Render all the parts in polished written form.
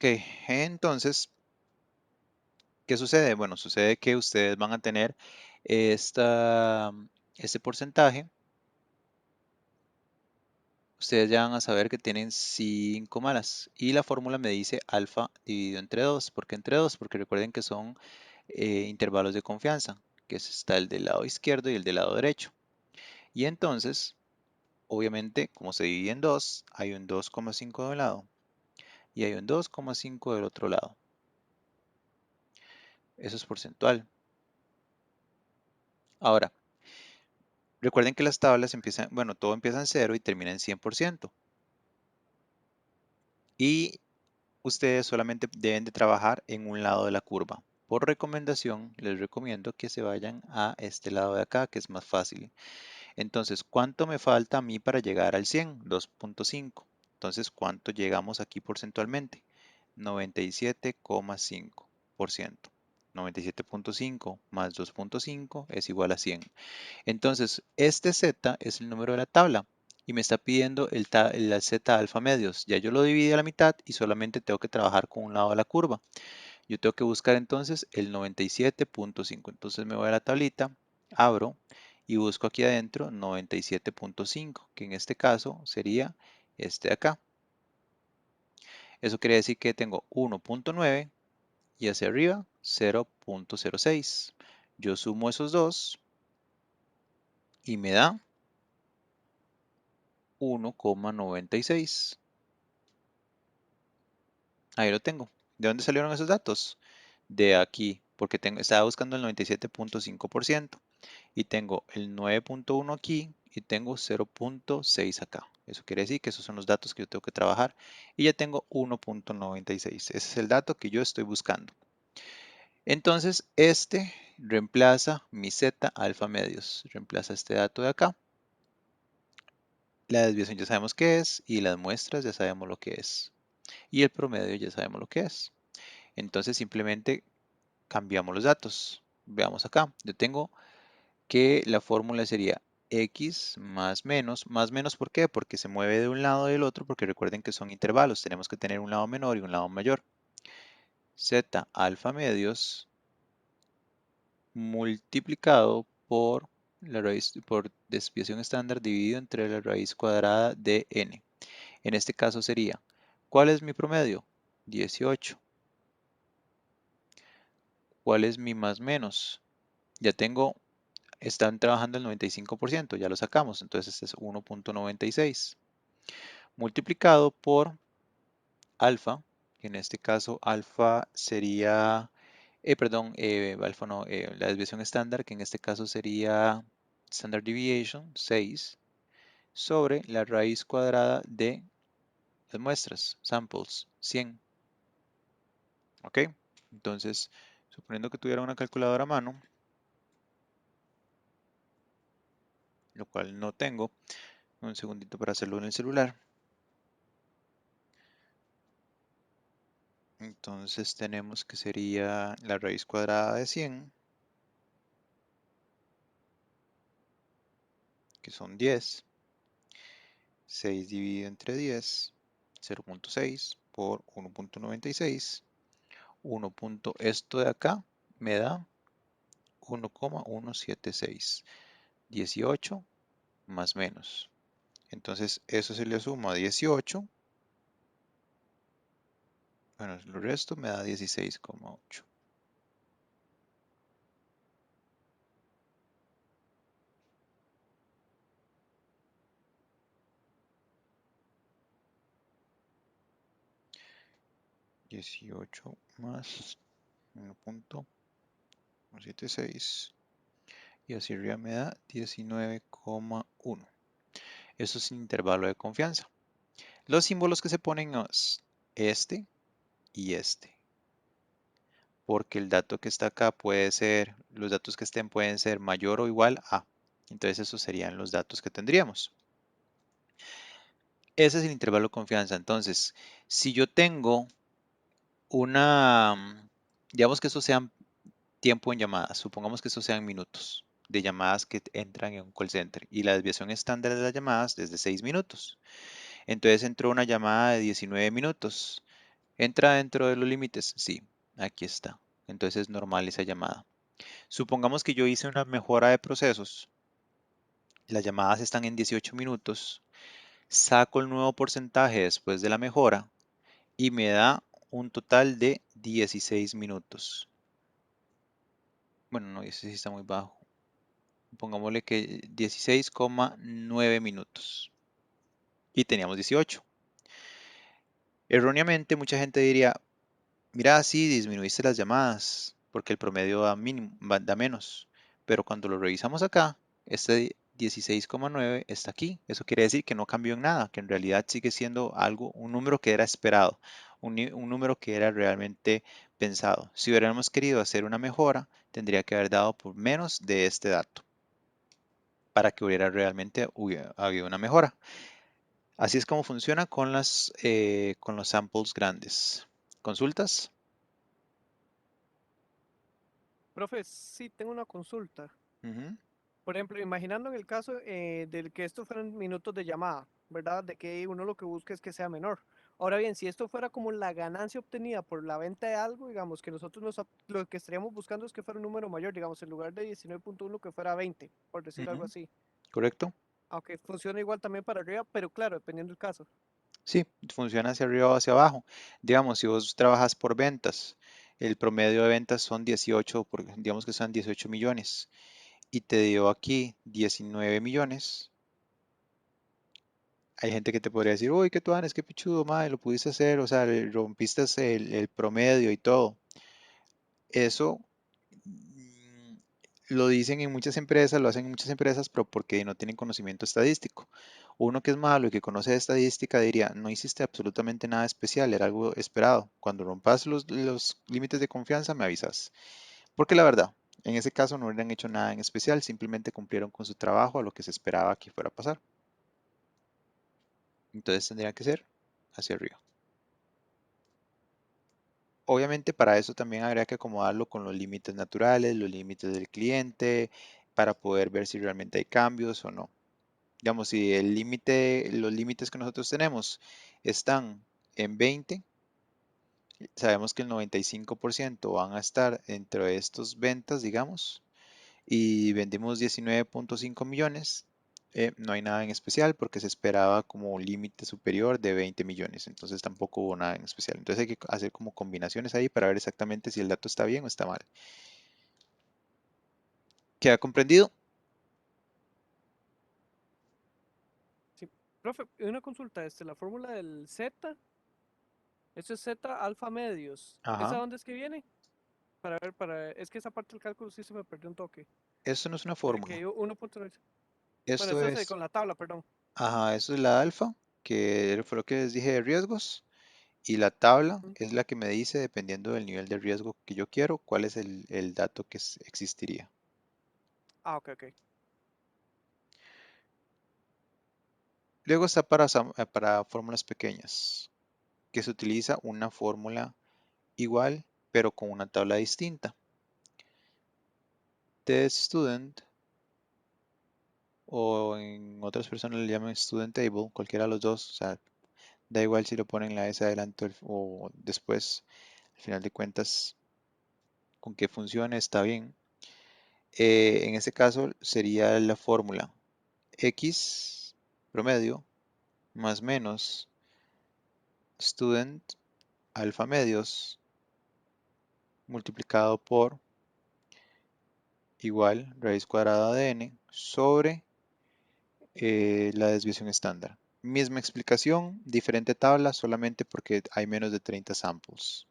Ok, entonces, ¿qué sucede? Bueno, sucede que ustedes van a tener esta, este porcentaje. Ustedes ya van a saber que tienen 5 malas. Y la fórmula me dice alfa dividido entre 2. ¿Por qué entre 2? Porque recuerden que son intervalos de confianza, que está el del lado izquierdo y el del lado derecho. Y entonces, obviamente, como se divide en 2, hay un 2,5 de un lado y hay un 2,5 del otro lado. Eso es porcentual. Ahora, recuerden que las tablas empiezan, bueno, todo empieza en 0 y termina en 100%. Y ustedes solamente deben de trabajar en un lado de la curva. Por recomendación, les recomiendo que se vayan a este lado de acá, que es más fácil. Entonces, ¿cuánto me falta a mí para llegar al 100? 2,5. Entonces, ¿cuánto llegamos aquí porcentualmente? 97,5%. 97,5 más 2,5 es igual a 100. Entonces, este Z es el número de la tabla y me está pidiendo el Z alfa medios. Ya yo lo dividí a la mitad y solamente tengo que trabajar con un lado de la curva. Yo tengo que buscar entonces el 97,5. Entonces me voy a la tablita, abro y busco aquí adentro 97,5, que en este caso sería este de acá. Eso quiere decir que tengo 1,9 y hacia arriba 0,06. Yo sumo esos dos y me da 1,96. Ahí lo tengo. ¿De dónde salieron esos datos? De aquí, porque estaba buscando el 97,5% y tengo el 9,1 aquí y tengo 0,6 acá. Eso quiere decir que esos son los datos que yo tengo que trabajar y ya tengo 1,96. Ese es el dato que yo estoy buscando. Entonces, este reemplaza mi Z alfa medios, reemplaza este dato de acá. La desviación ya sabemos qué es y las muestras ya sabemos lo que es. Y el promedio ya sabemos lo que es. Entonces simplemente cambiamos los datos. Veamos acá. Yo tengo que la fórmula sería x más menos ¿por qué? Porque se mueve de un lado y del otro, porque recuerden que son intervalos. Tenemos que tener un lado menor y un lado mayor. Z alfa medios multiplicado por la raíz por desviación estándar dividido entre la raíz cuadrada de n. En este caso sería, ¿cuál es mi promedio? 18. ¿Cuál es mi más menos? Ya tengo, están trabajando el 95%, ya lo sacamos, entonces este es 1,96. Multiplicado por alfa, que en este caso alfa sería, perdón, alfa no, la desviación estándar, que en este caso sería standard deviation, 6, sobre la raíz cuadrada de las muestras, samples, 100. ¿Ok? Entonces, suponiendo que tuviera una calculadora a mano, lo cual no tengo, un segundito para hacerlo en el celular. Entonces tenemos que sería la raíz cuadrada de 100, que son 10. 6 dividido entre 10, 0,6 por 1,96. Esto de acá me da 1,176. 18 más menos. Entonces eso se le suma a 18. Bueno, el resto me da 16,8. 18 más 1,176 y así arriba me da 19,1. Eso es un intervalo de confianza. Los símbolos que se ponen es este y este, porque el dato que está acá puede ser, los datos que estén pueden ser mayor o igual a. Entonces esos serían los datos que tendríamos. Ese es el intervalo de confianza. Entonces, si yo tengo digamos que eso sea tiempo en llamadas, supongamos que eso sean minutos de llamadas que entran en un call center y la desviación estándar de las llamadas es de 6 minutos. Entonces entró una llamada de 19 minutos. ¿Entra dentro de los límites? Sí, aquí está. Entonces es normal esa llamada. Supongamos que yo hice una mejora de procesos. Las llamadas están en 18 minutos. Saco el nuevo porcentaje después de la mejora y me da un total de 16 minutos. Bueno, no, ese sí está muy bajo. Pongámosle que 16,9 minutos. Y teníamos 18. Erróneamente, mucha gente diría, mira, sí, disminuiste las llamadas, porque el promedio da, mínimo, da menos. Pero cuando lo revisamos acá, este 16,9 está aquí. Eso quiere decir que no cambió en nada, que en realidad sigue siendo algo, un número que era esperado, un número que era realmente pensado. Si hubiéramos querido hacer una mejora, tendría que haber dado por menos de este dato para que hubiera realmente habido una mejora. Así es como funciona con los samples grandes. ¿Consultas? Profe, sí, tengo una consulta. Ujú, Por ejemplo, imaginando en el caso del que estos fueran minutos de llamada, ¿verdad? De que uno lo que busca es que sea menor. Ahora bien, si esto fuera como la ganancia obtenida por la venta de algo, digamos que nosotros lo que estaríamos buscando es que fuera un número mayor, digamos, en lugar de 19,1 que fuera 20, por decir algo ujú, así. ¿correcto? Aunque funciona igual también para arriba, pero claro, dependiendo del caso. Sí, funciona hacia arriba o hacia abajo. Digamos, si vos trabajas por ventas, el promedio de ventas son 18, digamos que son 18 millones, y te dio aquí 19 millones. Hay gente que te podría decir, uy, qué tuanes, qué pichudo, madre, lo pudiste hacer, o sea, rompiste el promedio y todo. Eso mm, lo dicen en muchas empresas, lo hacen en muchas empresas, pero porque no tienen conocimiento estadístico. Uno que es malo y que conoce de estadística diría, no hiciste absolutamente nada especial, era algo esperado. Cuando rompas los límites de confianza, me avisas. Porque la verdad, en ese caso no hubieran hecho nada en especial, simplemente cumplieron con su trabajo a lo que se esperaba que fuera a pasar. Entonces tendría que ser hacia arriba. Obviamente para eso también habría que acomodarlo con los límites naturales, los límites del cliente, para poder ver si realmente hay cambios o no. Digamos, si el límite, los límites que nosotros tenemos están en 20, sabemos que el 95% van a estar entre estos ventas, digamos, y vendimos 19,5 millones. No hay nada en especial porque se esperaba como un límite superior de 20 millones, entonces tampoco hubo nada en especial. Entonces hay que hacer como combinaciones ahí para ver exactamente si el dato está bien o está mal. ¿Queda comprendido? Sí. Profe, una consulta, la fórmula del Z, eso es Z alfa medios. ¿Esa Ajá. dónde es que viene? Para ver, es que esa parte del cálculo sí se me perdió un toque. Esto no es una De que fórmula. 1,9. Bueno, Esto eso es es, con la tabla, perdón. ajá, esto es la alfa, que fue lo que les dije de riesgos. Y la tabla Mm. es la que me dice, dependiendo del nivel de riesgo que yo quiero, cuál es el dato que existiría. Ah, ok, ok. Luego está para fórmulas pequeñas, que se utiliza una fórmula igual, pero con una tabla distinta. Test student, o en otras personas le llaman student table, cualquiera de los dos, o sea, da igual si lo ponen la S adelante o después, al final de cuentas, con que funcione está bien. En este caso sería la fórmula X promedio más menos student alfa medios multiplicado por igual raíz cuadrada de n sobre la desviación estándar. Misma explicación, diferente tabla, solamente porque hay menos de 30 samples.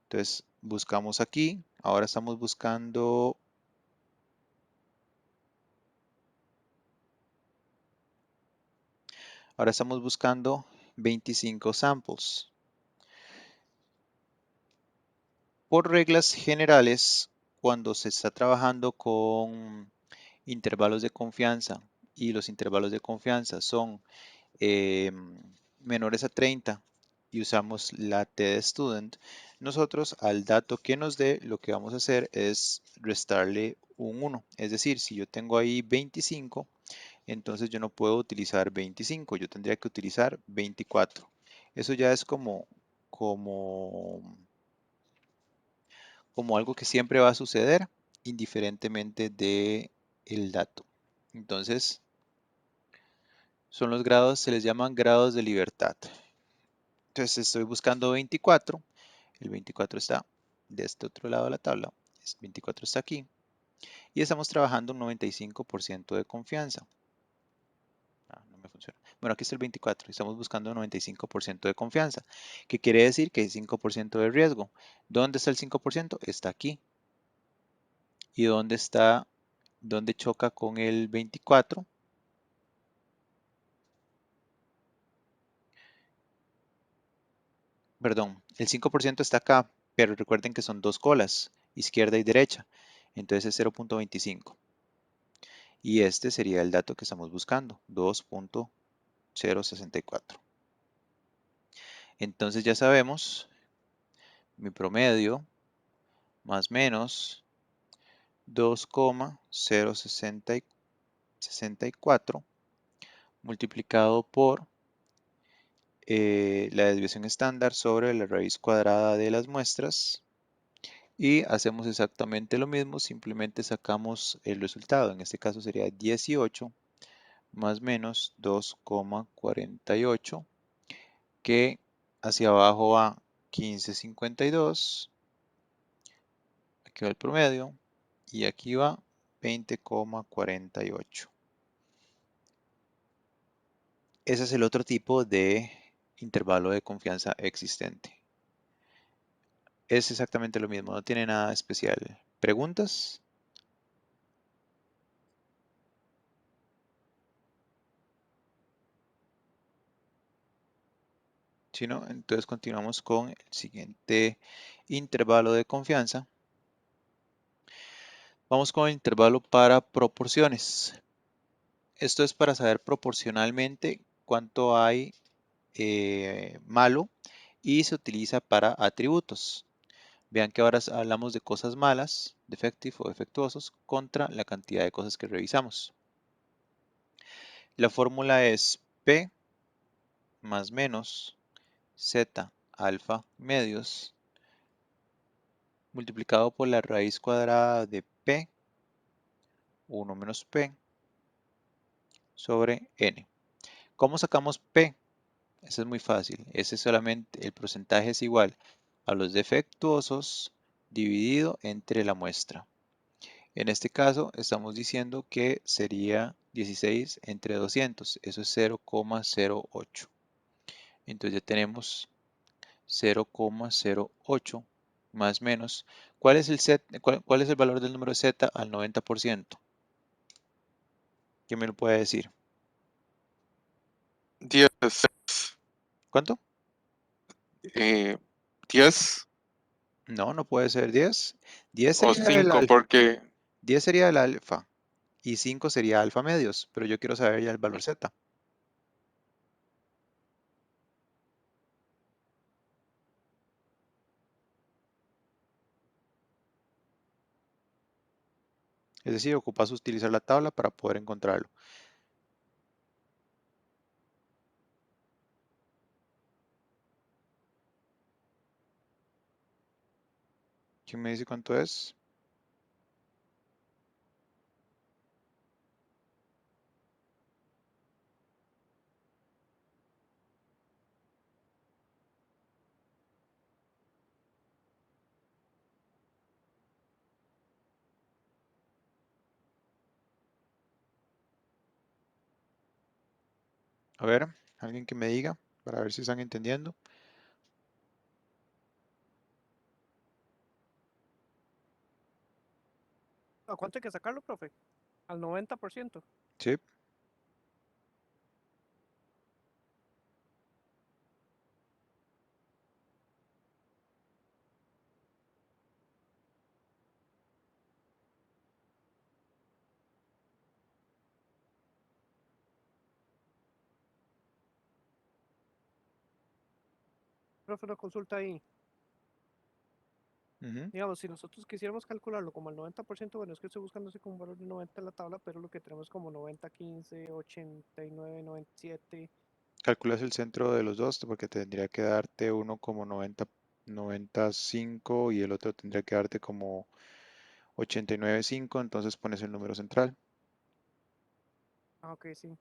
Entonces buscamos aquí, ahora estamos buscando 25 samples. Por reglas generales, cuando se está trabajando con intervalos de confianza y los intervalos de confianza son eh, menores a 30 y usamos la T de student, nosotros al dato que nos dé lo que vamos a hacer es restarle un 1. Es decir, si yo tengo ahí 25, entonces yo no puedo utilizar 25, yo tendría que utilizar 24. Eso ya es como, como algo que siempre va a suceder indiferentemente de el dato. Entonces, son los grados, se les llaman grados de libertad. Entonces estoy buscando 24, el 24 está de este otro lado de la tabla, el 24 está aquí, y estamos trabajando un 95% de confianza. No me funciona. Bueno, aquí está el 24, estamos buscando un 95% de confianza, que quiere decir que hay 5% de riesgo. ¿Dónde está el 5%? Está aquí. ¿Y dónde choca con el 24? Perdón, el 5% está acá, pero recuerden que son dos colas, izquierda y derecha. Entonces es 0.25. Y este sería el dato que estamos buscando, 2.064. Entonces ya sabemos mi promedio más menos 2,064 multiplicado por la desviación estándar sobre la raíz cuadrada de las muestras. Y hacemos exactamente lo mismo, simplemente sacamos el resultado. En este caso sería 18 más menos 2,48, que hacia abajo va 15,52. Aquí va el promedio y aquí va 20,48. Ese es el otro tipo de intervalo de confianza existente. Es exactamente lo mismo, no tiene nada especial. ¿Preguntas? Si no, entonces continuamos con el siguiente intervalo de confianza. Vamos con el intervalo para proporciones. Esto es para saber proporcionalmente cuánto hay malo y se utiliza para atributos. Vean que ahora hablamos de cosas malas, defective o defectuosos, contra la cantidad de cosas que revisamos. La fórmula es P más menos Z alfa medios multiplicado por la raíz cuadrada de P, 1 menos P, sobre N. ¿Cómo sacamos P? Eso es muy fácil. Ese solamente, el porcentaje es igual a los defectuosos dividido entre la muestra. En este caso estamos diciendo que sería 16 entre 200. Eso es 0,08. Entonces ya tenemos 0,08 más menos. ¿Cuál es cuál es el valor del número z al 90%? ¿Quién me lo puede decir? 10, ¿Cuánto? 10 No, no puede ser 10. 10 o sería el 5 alfa. porque 10 sería el alfa y 5 sería alfa medios, pero yo quiero saber ya el valor z. Es decir, ocupas utilizar la tabla para poder encontrarlo. ¿Quién me dice cuánto es? A ver, alguien que me diga para ver si están entendiendo. ¿A cuánto hay que sacarlo, profe? Al 90%. Sí, Profe, una consulta ahí. ujú. Digamos, si nosotros quisiéramos calcularlo como al 90%, bueno, es que estoy buscando así como un valor de 90 en la tabla, pero lo que tenemos como 90, 15, 89, 97. Calculas el centro de los dos porque tendría que darte uno como 95 y el otro tendría que darte como 89,5, entonces pones el número central. Ah, ok, sí.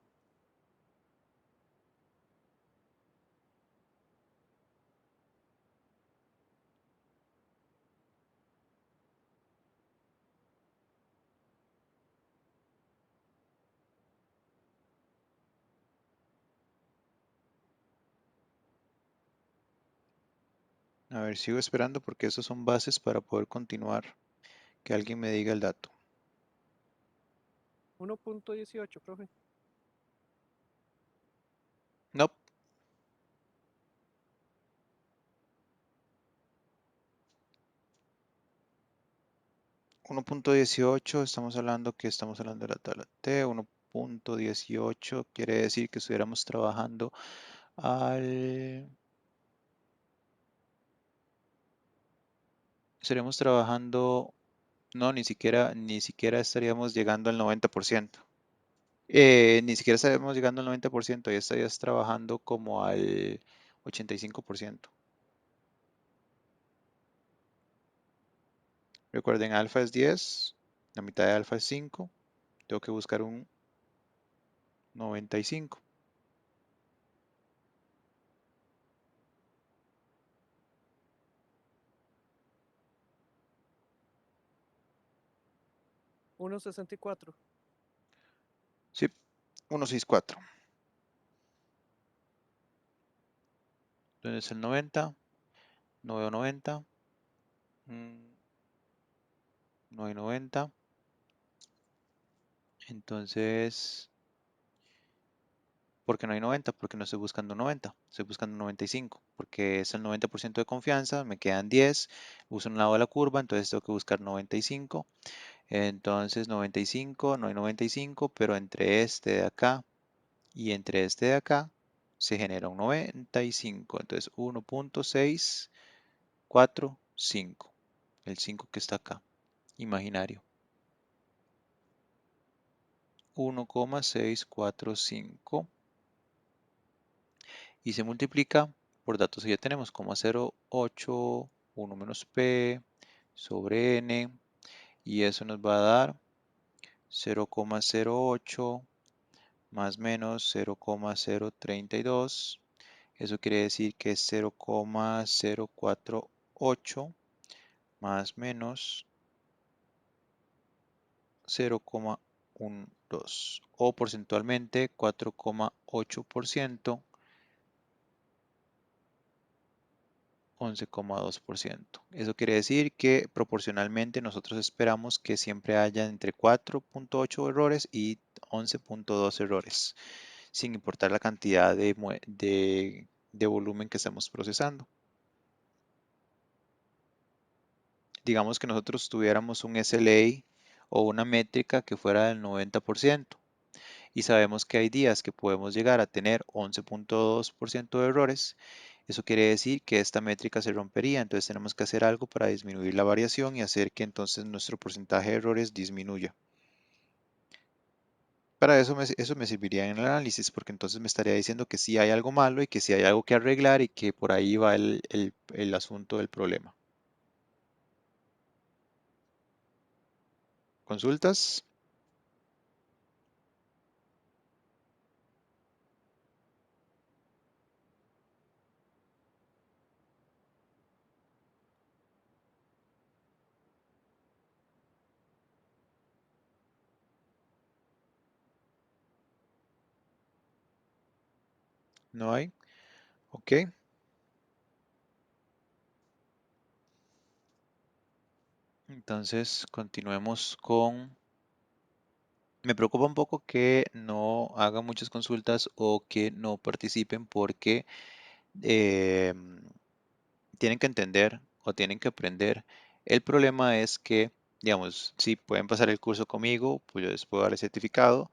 A ver, sigo esperando porque esos son bases para poder continuar. Que alguien me diga el dato. 1.18, profe. No, 1.18, estamos hablando de la tabla T. 1.18 quiere decir que estuviéramos trabajando al... Estaríamos trabajando, no, ni siquiera estaríamos llegando al 90%. Ni siquiera estaríamos llegando al 90%, ya estarías trabajando como al 85%. Recuerden, alfa es 10, la mitad de alfa es 5, tengo que buscar un 95. 1.64. Sí, 164. Entonces el 90, no veo 90, no hay 90. Entonces, ¿por qué no hay 90? Porque no estoy buscando 90, estoy buscando 95, porque es el 90% de confianza, me quedan 10, uso un lado de la curva, entonces tengo que buscar 95. Entonces 95, no hay 95, pero entre este de acá y entre este de acá se genera un 95. Entonces 1.645, el 5 que está acá, imaginario. 1,645 y se multiplica por datos que ya tenemos, 0,08, 1 menos p sobre n, y eso nos va a dar 0,08 más menos 0,032. Eso quiere decir que es 0,048 más menos 0,12 o porcentualmente 4,8%, 11,2%. Eso quiere decir que proporcionalmente nosotros esperamos que siempre haya entre 4,8 errores y 11,2 errores, sin importar la cantidad de volumen que estemos procesando. Digamos que nosotros tuviéramos un SLA o una métrica que fuera del 90% y sabemos que hay días que podemos llegar a tener 11,2% de errores. Eso quiere decir que esta métrica se rompería, entonces tenemos que hacer algo para disminuir la variación y hacer que entonces nuestro porcentaje de errores disminuya. Para eso me serviría en el análisis, porque entonces me estaría diciendo que sí hay algo malo y que sí hay algo que arreglar y que por ahí va el asunto del problema. ¿Consultas? ¿No hay? Ok. Entonces, continuemos con... Me preocupa un poco que no hagan muchas consultas o que no participen porque em, tienen que entender o tienen que aprender. El problema es que, digamos, si pueden pasar el curso conmigo, pues yo les puedo dar el certificado,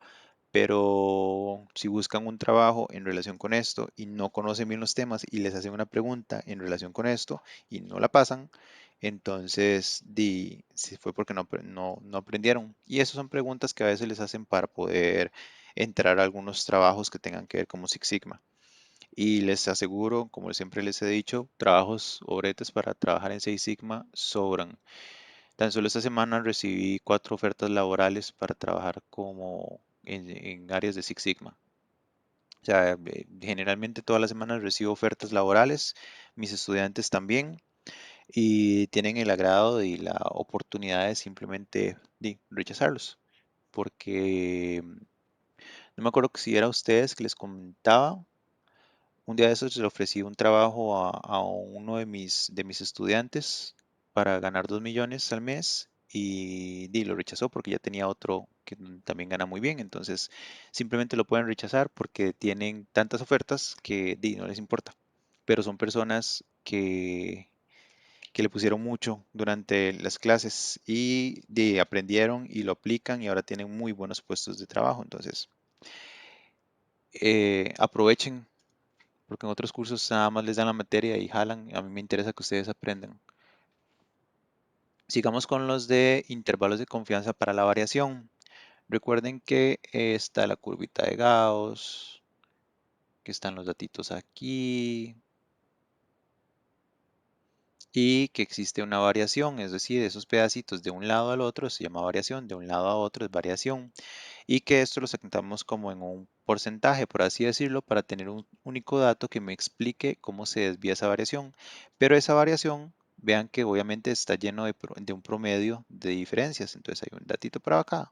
pero si buscan un trabajo en relación con esto y no conocen bien los temas y les hacen una pregunta en relación con esto y no la pasan, entonces si fue porque no aprendieron. Y esas son preguntas que a veces les hacen para poder entrar a algunos trabajos que tengan que ver como Six Sigma. Y les aseguro, como siempre les he dicho, trabajos o bretes para trabajar en Six Sigma sobran. Tan solo esta semana recibí 4 ofertas laborales para trabajar como en áreas de Six Sigma. O sea, generalmente todas las semanas recibo ofertas laborales, mis estudiantes también, y tienen el agrado y la oportunidad de simplemente rechazarlos. Porque no me acuerdo que si era a ustedes que les comentaba, un día de esos le ofrecí un trabajo a uno de mis estudiantes para ganar 2 millones al mes y lo rechazó porque ya tenía otro que también gana muy bien. Entonces simplemente lo pueden rechazar porque tienen tantas ofertas que no les importa. Pero son personas que le pusieron mucho durante las clases y aprendieron y lo aplican y ahora tienen muy buenos puestos de trabajo. Entonces aprovechen porque en otros cursos nada más les dan la materia y jalan. A mí me interesa que ustedes aprendan. Sigamos con los de intervalos de confianza para la variación. Recuerden que está la curvita de Gauss, que están los datitos aquí y que existe una variación, es decir, esos pedacitos de un lado al otro se llama variación, de un lado a otro es variación. Y que esto lo sacamos como en un porcentaje, por así decirlo, para tener un único dato que me explique cómo se desvía esa variación. Pero esa variación, vean que obviamente está lleno de un promedio de diferencias. Entonces hay un datito para acá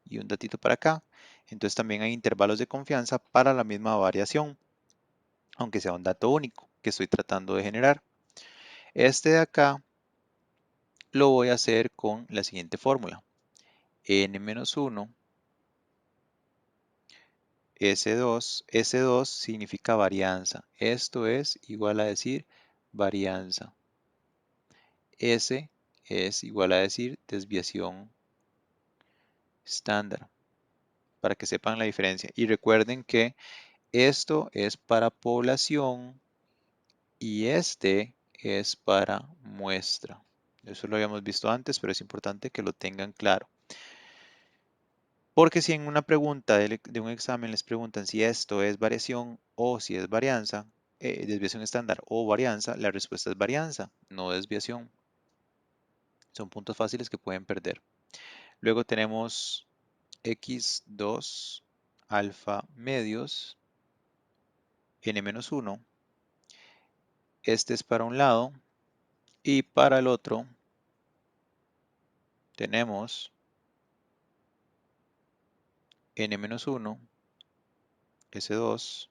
y un datito para acá. Entonces también hay intervalos de confianza para la misma variación, aunque sea un dato único que estoy tratando de generar. Este de acá lo voy a hacer con la siguiente fórmula. N-1 S2 significa varianza. Esto es igual a decir varianza. S es igual a decir desviación estándar, para que sepan la diferencia. Y recuerden que esto es para población y este es para muestra. Eso lo habíamos visto antes, pero es importante que lo tengan claro. Porque si en una pregunta de un examen les preguntan si esto es variación o si es varianza, desviación estándar o varianza, la respuesta es varianza, no desviación. Son puntos fáciles que pueden perder. Luego tenemos x2 alfa medios n-1. Este es para un lado y para el otro tenemos n-1 s2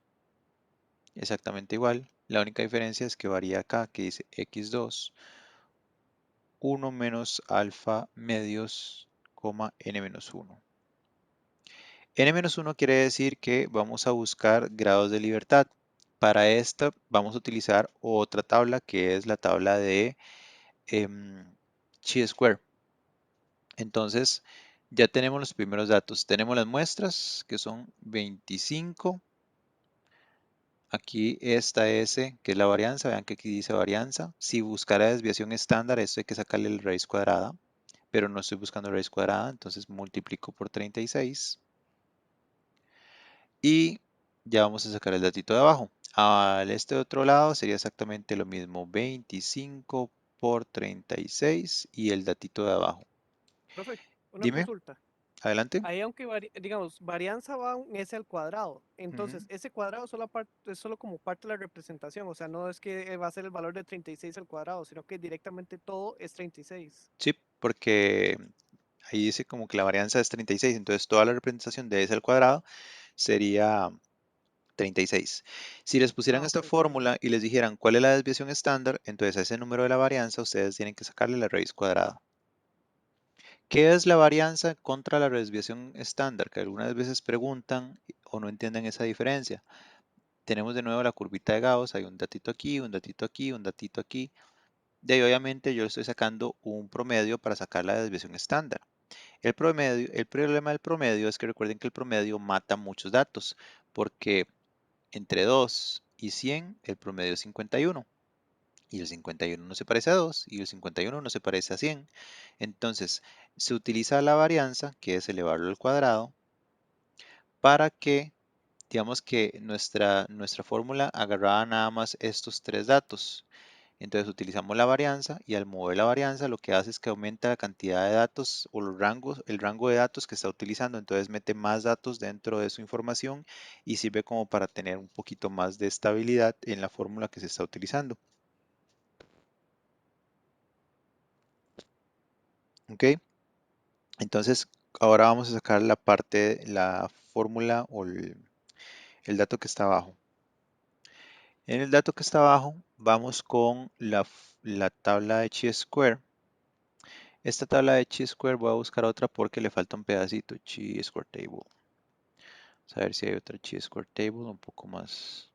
exactamente igual. La única diferencia es que varía acá, que dice x2 1 menos alfa medios, n-1. N-1 quiere decir que vamos a buscar grados de libertad. Para esta vamos a utilizar otra tabla que es la tabla de chi-square. Entonces ya tenemos los primeros datos. Tenemos las muestras que son 25. Aquí esta S que es la varianza. Vean que aquí dice varianza. Si buscara desviación estándar, esto hay que sacarle la raíz cuadrada. Pero no estoy buscando raíz cuadrada, entonces multiplico por 36 y ya vamos a sacar el datito de abajo. Al este otro lado sería exactamente lo mismo, 25 por 36 y el datito de abajo. Profe, una Dime, consulta. adelante. Ahí aunque, digamos, varianza va un s al cuadrado. Ujú. Entonces, ese cuadrado es solo como parte de la representación. O sea, no es que va a ser el valor de 36 al cuadrado, sino que directamente todo es 36. Sí, porque ahí dice como que la varianza es 36, entonces toda la representación de S al cuadrado sería 36. Si les pusieran Ah, esta ok, ok. fórmula y les dijeran cuál es la desviación estándar, entonces a ese número de la varianza ustedes tienen que sacarle la raíz cuadrada. ¿Qué es la varianza contra la desviación estándar? Que algunas veces preguntan o no entienden esa diferencia. Tenemos de nuevo la curvita de Gauss, hay un datito aquí, un datito aquí, un datito aquí. De ahí obviamente yo estoy sacando un promedio para sacar la desviación estándar. El problema del promedio es que recuerden que el promedio mata muchos datos, porque entre 2 y 100 el promedio es 51. Y el 51 no se parece a 2 y el 51 no se parece a 100. Entonces, se utiliza la varianza, que es elevarlo al cuadrado, para que digamos que nuestra fórmula agarraba nada más estos tres datos. Entonces utilizamos la varianza y al mover la varianza lo que hace es que aumenta la cantidad de datos o los rangos, el rango de datos que está utilizando. Entonces mete más datos dentro de su información y sirve como para tener un poquito más de estabilidad en la fórmula que se está utilizando. ¿Ok? Entonces ahora vamos a sacar la parte, la fórmula o el dato que está abajo. En el dato que está abajo vamos con la tabla de chi-square. Esta tabla de chi-square voy a buscar otra porque le falta un pedacito. Chi-square table. Vamos a ver si hay otra chi-square table un poco más.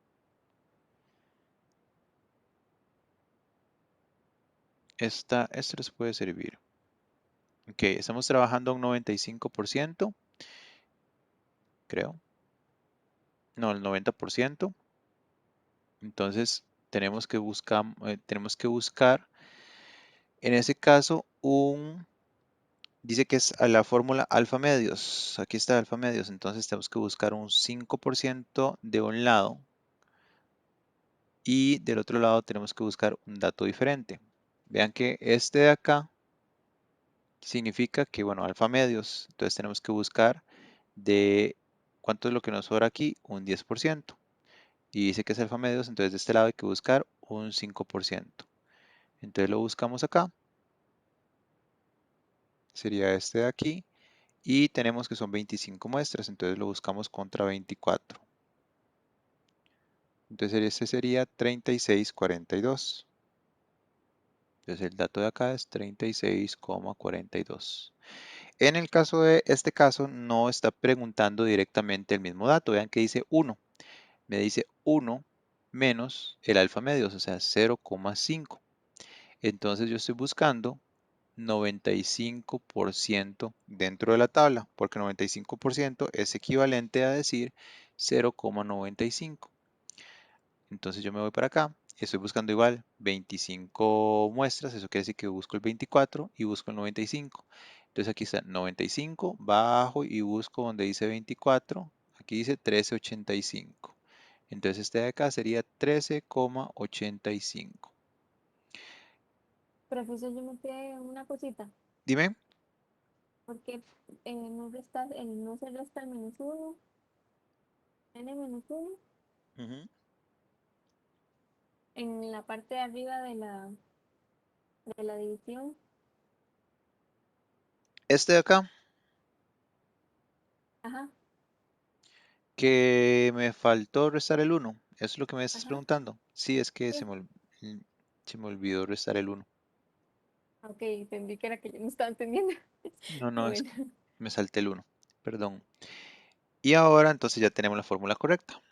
Esta les puede servir. Ok, estamos trabajando a un 95%, creo. No, el 90%. Entonces tenemos que buscar, en ese caso, dice que es a la fórmula alfa medios. Aquí está alfa medios. Entonces tenemos que buscar un 5% de un lado y del otro lado tenemos que buscar un dato diferente. Vean que este de acá significa que, bueno, alfa medios. Entonces tenemos que buscar de cuánto es lo que nos sobra aquí, un 10%. Y dice que es alfa medios, entonces de este lado hay que buscar un 5%. Entonces lo buscamos acá. Sería este de aquí. Y tenemos que son 25 muestras, entonces lo buscamos contra 24. Entonces este sería 36,42. Entonces el dato de acá es 36,42. En el caso de este caso no está preguntando directamente el mismo dato. Vean que dice 1. Me dice 1 menos el alfa medios, o sea 0,5. Entonces yo estoy buscando 95% dentro de la tabla, porque 95% es equivalente a decir 0,95. Entonces yo me voy para acá, estoy buscando igual 25 muestras, eso quiere decir que busco el 24 y busco el 95. Entonces aquí está 95, bajo y busco donde dice 24, aquí dice 13,85. Entonces este de acá sería 13,85. Profesor, yo me pide una cosita, Dime. porque no se resta el menos uno, n menos uno, Ujú. en la parte de arriba de la división. Este de acá, Ajá, que me faltó restar el 1. ¿Eso es lo que me estás ajá, preguntando? Sí, es que sí. se me olvidó restar el 1. Ok, entendí que era que yo no estaba entendiendo. No, no, es Bueno, que me salté el 1. Perdón. Y ahora entonces ya tenemos la fórmula correcta.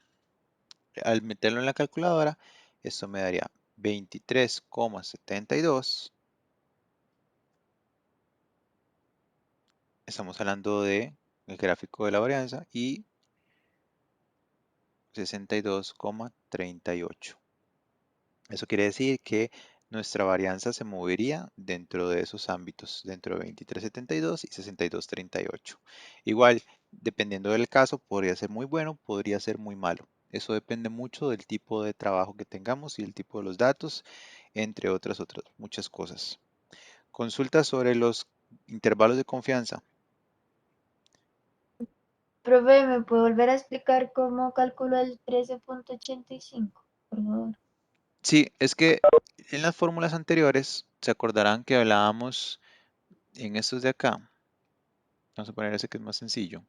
Al meterlo en la calculadora, esto me daría 23,72. Estamos hablando de el gráfico de la varianza y 62,38. Eso quiere decir que nuestra varianza se movería dentro de esos ámbitos, dentro de 23,72 y 62,38. Igual, dependiendo del caso, podría ser muy bueno, podría ser muy malo. Eso depende mucho del tipo de trabajo que tengamos y el tipo de los datos, entre otras muchas cosas. Consulta sobre los intervalos de confianza. Profe, ¿me puede volver a explicar cómo calculo el 13,85? Por favor. Sí, es que en las fórmulas anteriores se acordarán que hablábamos en estos de acá. Vamos a poner ese que es más sencillo.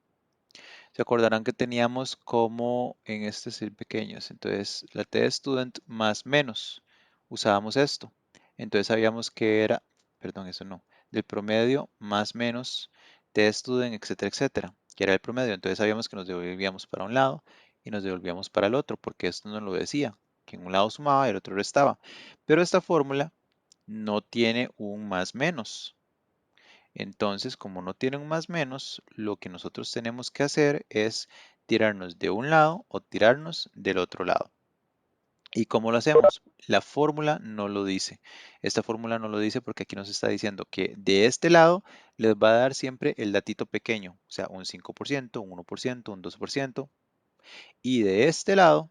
Se acordarán que teníamos como en este ser pequeños. Entonces, la T de student más menos. Usábamos esto. Entonces sabíamos que era, perdón, eso no, del promedio más menos T de student, etcétera, etcétera, que era el promedio. Entonces sabíamos que nos devolvíamos para un lado y nos devolvíamos para el otro, porque esto nos lo decía, que en un lado sumaba y el otro restaba. Pero esta fórmula no tiene un más menos. Entonces, como no tienen más menos, lo que nosotros tenemos que hacer es tirarnos de un lado o tirarnos del otro lado. ¿Y cómo lo hacemos? La fórmula no lo dice. Esta fórmula no lo dice porque aquí nos está diciendo que de este lado les va a dar siempre el datito pequeño, o sea, un 5%, un 1%, un 2%. Y de este lado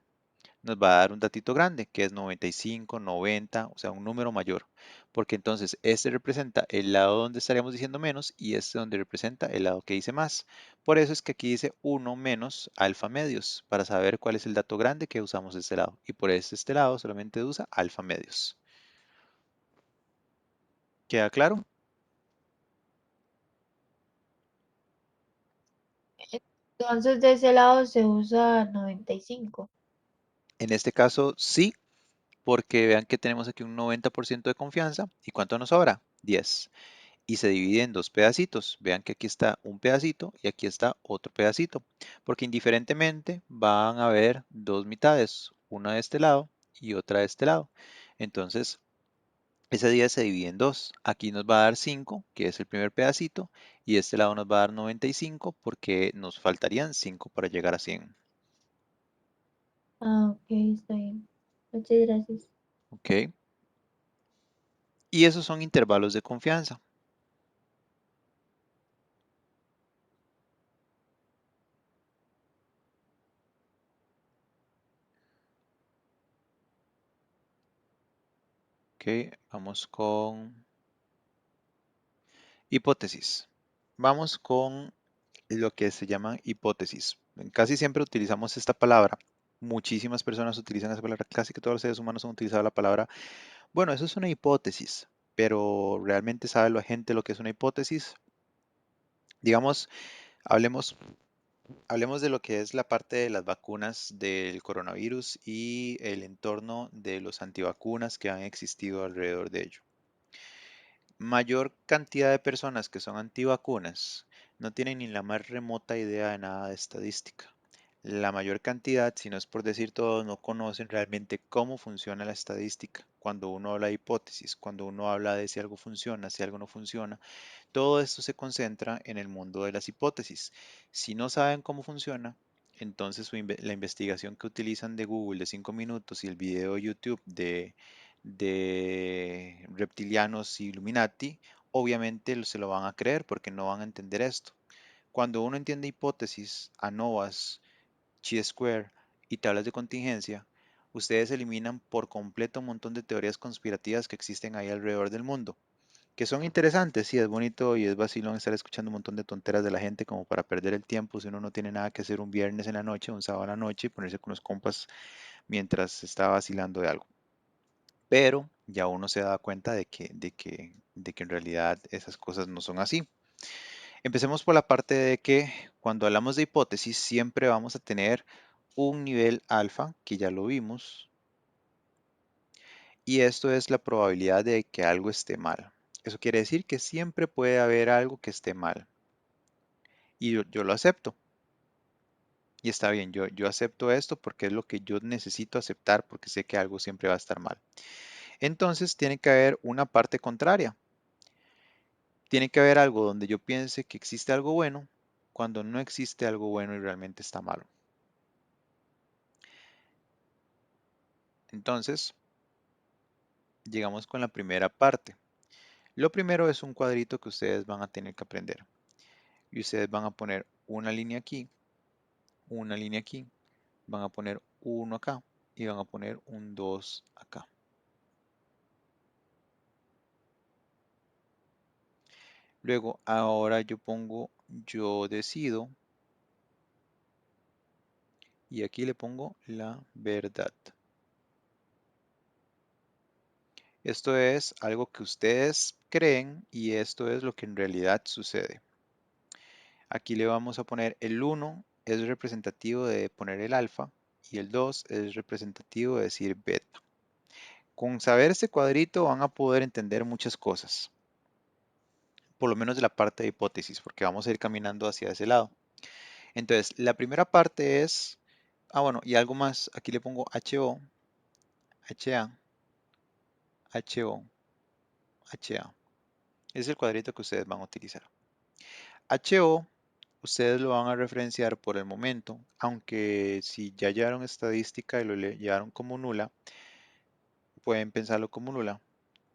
nos va a dar un datito grande, que es 95, 90, o sea, un número mayor. Porque entonces este representa el lado donde estaríamos diciendo menos y este donde representa el lado que dice más. Por eso es que aquí dice 1 menos alfa medios, para saber cuál es el dato grande que usamos de este lado. Y por eso este lado solamente usa alfa medios. ¿Queda claro? Entonces de ese lado se usa 95. En este caso sí, porque vean que tenemos aquí un 90% de confianza. ¿Y cuánto nos sobra? 10. Y se divide en dos pedacitos. Vean que aquí está un pedacito y aquí está otro pedacito, porque indiferentemente van a haber dos mitades, una de este lado y otra de este lado. Entonces, ese 10 se divide en dos. Aquí nos va a dar 5, que es el primer pedacito, y este lado nos va a dar 95 porque nos faltarían 5 para llegar a 100. Ah, ok, está bien. Muchas gracias. ¿Ok? Y esos son intervalos de confianza. ¿Ok? Vamos con hipótesis. Vamos con lo que se llama hipótesis. Casi siempre utilizamos esta palabra. Muchísimas personas utilizan esa palabra. Casi que todos los seres humanos han utilizado la palabra. Bueno, eso es una hipótesis, pero ¿realmente sabe la gente lo que es una hipótesis? Digamos, hablemos, hablemos de lo que es la parte de las vacunas del coronavirus y el entorno de los antivacunas que han existido alrededor de ello. Mayor cantidad de personas que son antivacunas no tienen ni la más remota idea de nada de estadística. La mayor cantidad, si no es por decir todos, no conocen realmente cómo funciona la estadística. Cuando uno habla de hipótesis, cuando uno habla de si algo funciona, si algo no funciona, todo esto se concentra en el mundo de las hipótesis. Si no saben cómo funciona, entonces la investigación que utilizan de Google de 5 minutos y el video de YouTube de reptilianos y Illuminati, obviamente se lo van a creer porque no van a entender esto. Cuando uno entiende hipótesis, ANOVAs, chi-square y tablas de contingencia, ustedes eliminan por completo un montón de teorías conspirativas que existen ahí alrededor del mundo, que son interesantes, sí, es bonito y es vacilón estar escuchando un montón de tonteras de la gente como para perder el tiempo si uno no tiene nada que hacer un viernes en la noche, un sábado en la noche y ponerse con los compas mientras está vacilando de algo. Pero ya uno se da cuenta de que en realidad esas cosas no son así. Empecemos por la parte de que cuando hablamos de hipótesis siempre vamos a tener un nivel alfa, que ya lo vimos, y esto es la probabilidad de que algo esté mal. Eso quiere decir que siempre puede haber algo que esté mal. Y yo lo acepto. Y está bien, yo acepto esto porque es lo que yo necesito aceptar porque sé que algo siempre va a estar mal. Entonces tiene que haber una parte contraria. Tiene que haber algo donde yo piense que existe algo bueno cuando no existe algo bueno y realmente está malo. Entonces, llegamos con la primera parte. Lo primero es un cuadrito que ustedes van a tener que aprender. Y ustedes van a poner una línea aquí, van a poner uno acá y van a poner un 2 acá. Luego, ahora yo pongo yo decido y aquí le pongo la verdad. Esto es algo que ustedes creen y esto es lo que en realidad sucede. Aquí le vamos a poner el 1 es representativo de poner el alfa y el 2 es representativo de decir beta. Con saber este cuadrito van a poder entender muchas cosas, por lo menos de la parte de hipótesis, porque vamos a ir caminando hacia ese lado. Entonces, la primera parte es, bueno, y algo más, aquí le pongo HO, HA, HO, HA. Es el cuadrito que ustedes van a utilizar. HO, ustedes lo van a referenciar por el momento, aunque si ya llevaron estadística y lo llevaron como nula, pueden pensarlo como nula.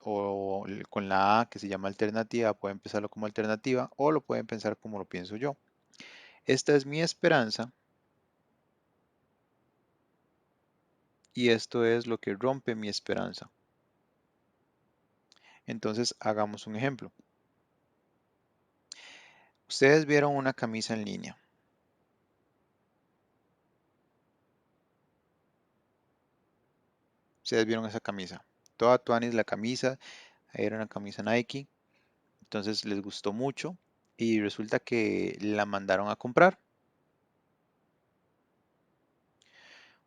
O con la A que se llama alternativa, pueden pensarlo como alternativa o lo pueden pensar como lo pienso yo. Esta es mi esperanza y esto es lo que rompe mi esperanza. Entonces hagamos un ejemplo. Ustedes vieron una camisa en línea. Ustedes vieron esa camisa. Toda tuanis la camisa, era una camisa Nike. Entonces les gustó mucho y resulta que la mandaron a comprar.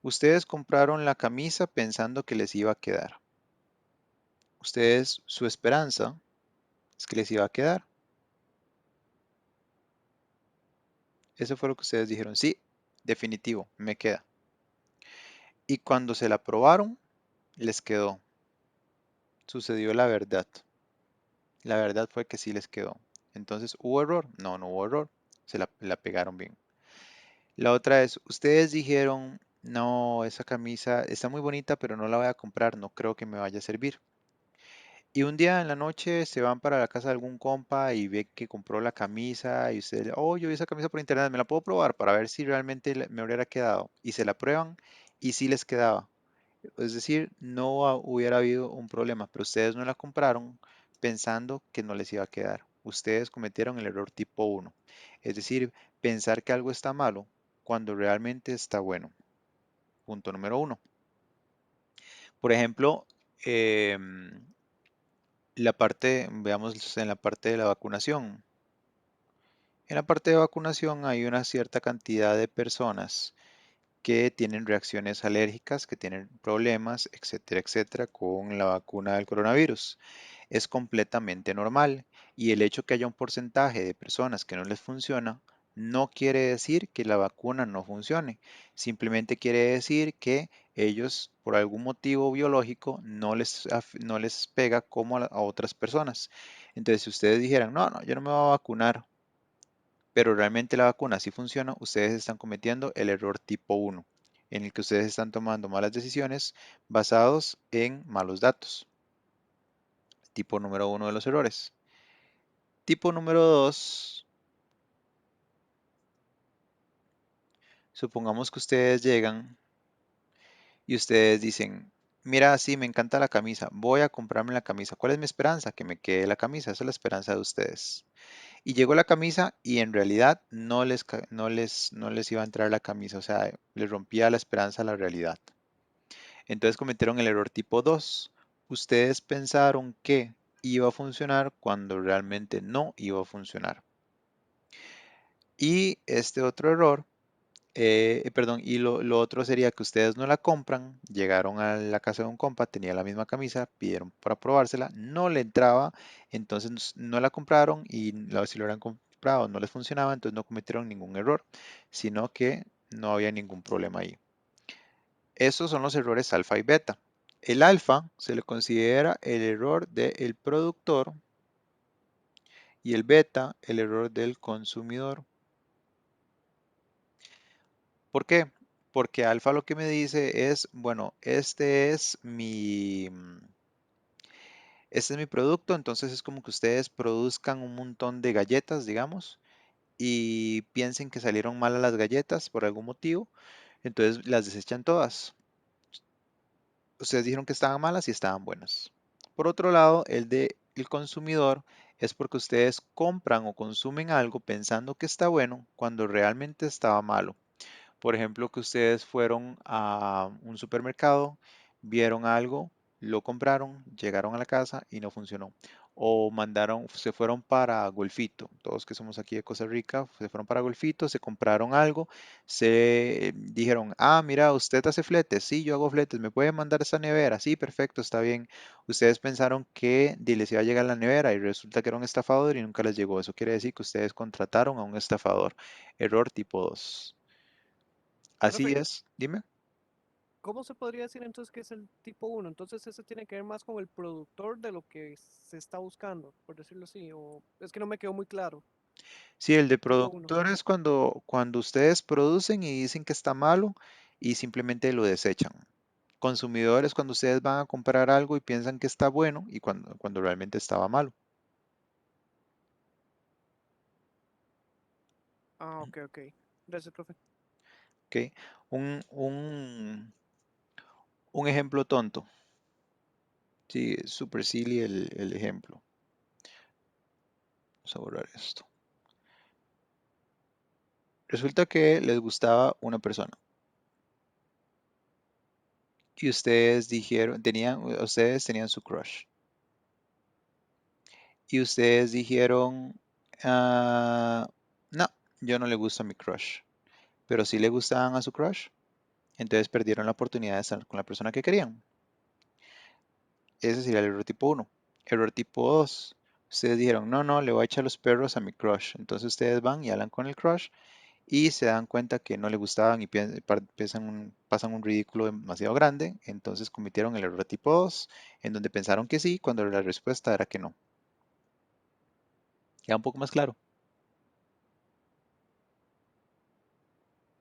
Ustedes compraron la camisa pensando que les iba a quedar. Ustedes, su esperanza es que les iba a quedar. Eso fue lo que ustedes dijeron. Sí, definitivo, me queda. Y cuando se la probaron, les quedó. Sucedió la verdad. La verdad fue que sí les quedó. Entonces, ¿hubo error? No, no hubo error. La pegaron bien. La otra es, ustedes dijeron, no, esa camisa está muy bonita, pero no la voy a comprar, no creo que me vaya a servir. Y un día en la noche se van para la casa de algún compa y ve que compró la camisa y usted, oh, yo vi esa camisa por internet, me la puedo probar para ver si realmente me hubiera quedado. Y se la prueban y sí les quedaba. Es decir, no hubiera habido un problema, pero ustedes no la compraron pensando que no les iba a quedar. Ustedes cometieron el error tipo uno. Es decir, pensar que algo está malo cuando realmente está bueno. Punto número uno. Por ejemplo, veamos en la parte de la vacunación. En la parte de vacunación hay una cierta cantidad de personas que tienen reacciones alérgicas, que tienen problemas, etcétera, etcétera, con la vacuna del coronavirus. Es completamente normal y el hecho que haya un porcentaje de personas que no les funciona no quiere decir que la vacuna no funcione, simplemente quiere decir que ellos por algún motivo biológico no les pega como a otras personas. Entonces, si ustedes dijeran, no, no, yo no me voy a vacunar, pero realmente la vacuna sí funciona, ustedes están cometiendo el error tipo uno, en el que ustedes están tomando malas decisiones basados en malos datos. Tipo número uno de los errores. Tipo número 2, supongamos que ustedes llegan y ustedes dicen, mira, sí, me encanta la camisa, voy a comprarme la camisa. ¿Cuál es mi esperanza? Que me quede la camisa, esa es la esperanza de ustedes. Y llegó la camisa y en realidad no les iba a entrar la camisa, o sea, les rompía la esperanza a la realidad. Entonces cometieron el error tipo 2. Ustedes pensaron que iba a funcionar cuando realmente no iba a funcionar. Y este otro error, perdón, y lo otro sería que ustedes no la compran, llegaron a la casa de un compa, tenía la misma camisa, pidieron para probársela, no le entraba, entonces no la compraron y si lo hubieran comprado no les funcionaba, entonces no cometieron ningún error, sino que no había ningún problema ahí. Esos son los errores alfa y beta. El alfa se le considera el error del productor y el beta el error del consumidor. ¿Por qué? Porque alfa lo que me dice es, bueno, este es mi producto, entonces es como que ustedes produzcan un montón de galletas, digamos, y piensen que salieron malas las galletas por algún motivo, entonces las desechan todas. Ustedes dijeron que estaban malas y estaban buenas. Por otro lado, el consumidor es porque ustedes compran o consumen algo pensando que está bueno cuando realmente estaba malo. Por ejemplo, que ustedes fueron a un supermercado, vieron algo, lo compraron, llegaron a la casa y no funcionó. O se fueron para Golfito. Todos que somos aquí de Costa Rica, se fueron para Golfito, se compraron algo, se dijeron, ah, mira, usted hace fletes, sí, yo hago fletes, ¿me puede mandar esta nevera? Sí, perfecto, está bien. Ustedes pensaron que les iba a llegar la nevera y resulta que era un estafador y nunca les llegó. Eso quiere decir que ustedes contrataron a un estafador. Error tipo 2. Así Profe, es, dime. ¿cómo se podría decir entonces que es el tipo uno? Entonces ese tiene que ver más con el productor de lo que se está buscando, por decirlo así, o es que no me quedó muy claro. Sí, el de Tipo uno. productor es cuando ustedes producen y dicen que está malo y simplemente lo desechan. Consumidor es cuando ustedes van a comprar algo y piensan que está bueno y cuando realmente estaba malo. Ah, ok. Gracias, profe. ¿Ok? Un, un, Un ejemplo tonto. Sí, es super silly el ejemplo. Vamos a borrar esto. Resulta que les gustaba una persona. Y ustedes ustedes tenían su crush. Y ustedes dijeron, "Ah, no, yo no le gusto a mi crush, pero sí le gustaban a su crush. Entonces perdieron la oportunidad de estar con la persona que querían. Ese sería el error tipo uno. Error tipo 2. Ustedes dijeron, no, no, le voy a echar los perros a mi crush. Entonces ustedes van y hablan con el crush y se dan cuenta que no le gustaban y pasan un ridículo demasiado grande. Entonces cometieron el error tipo 2, en donde pensaron que sí, cuando la respuesta era que no. ¿Queda un poco más claro?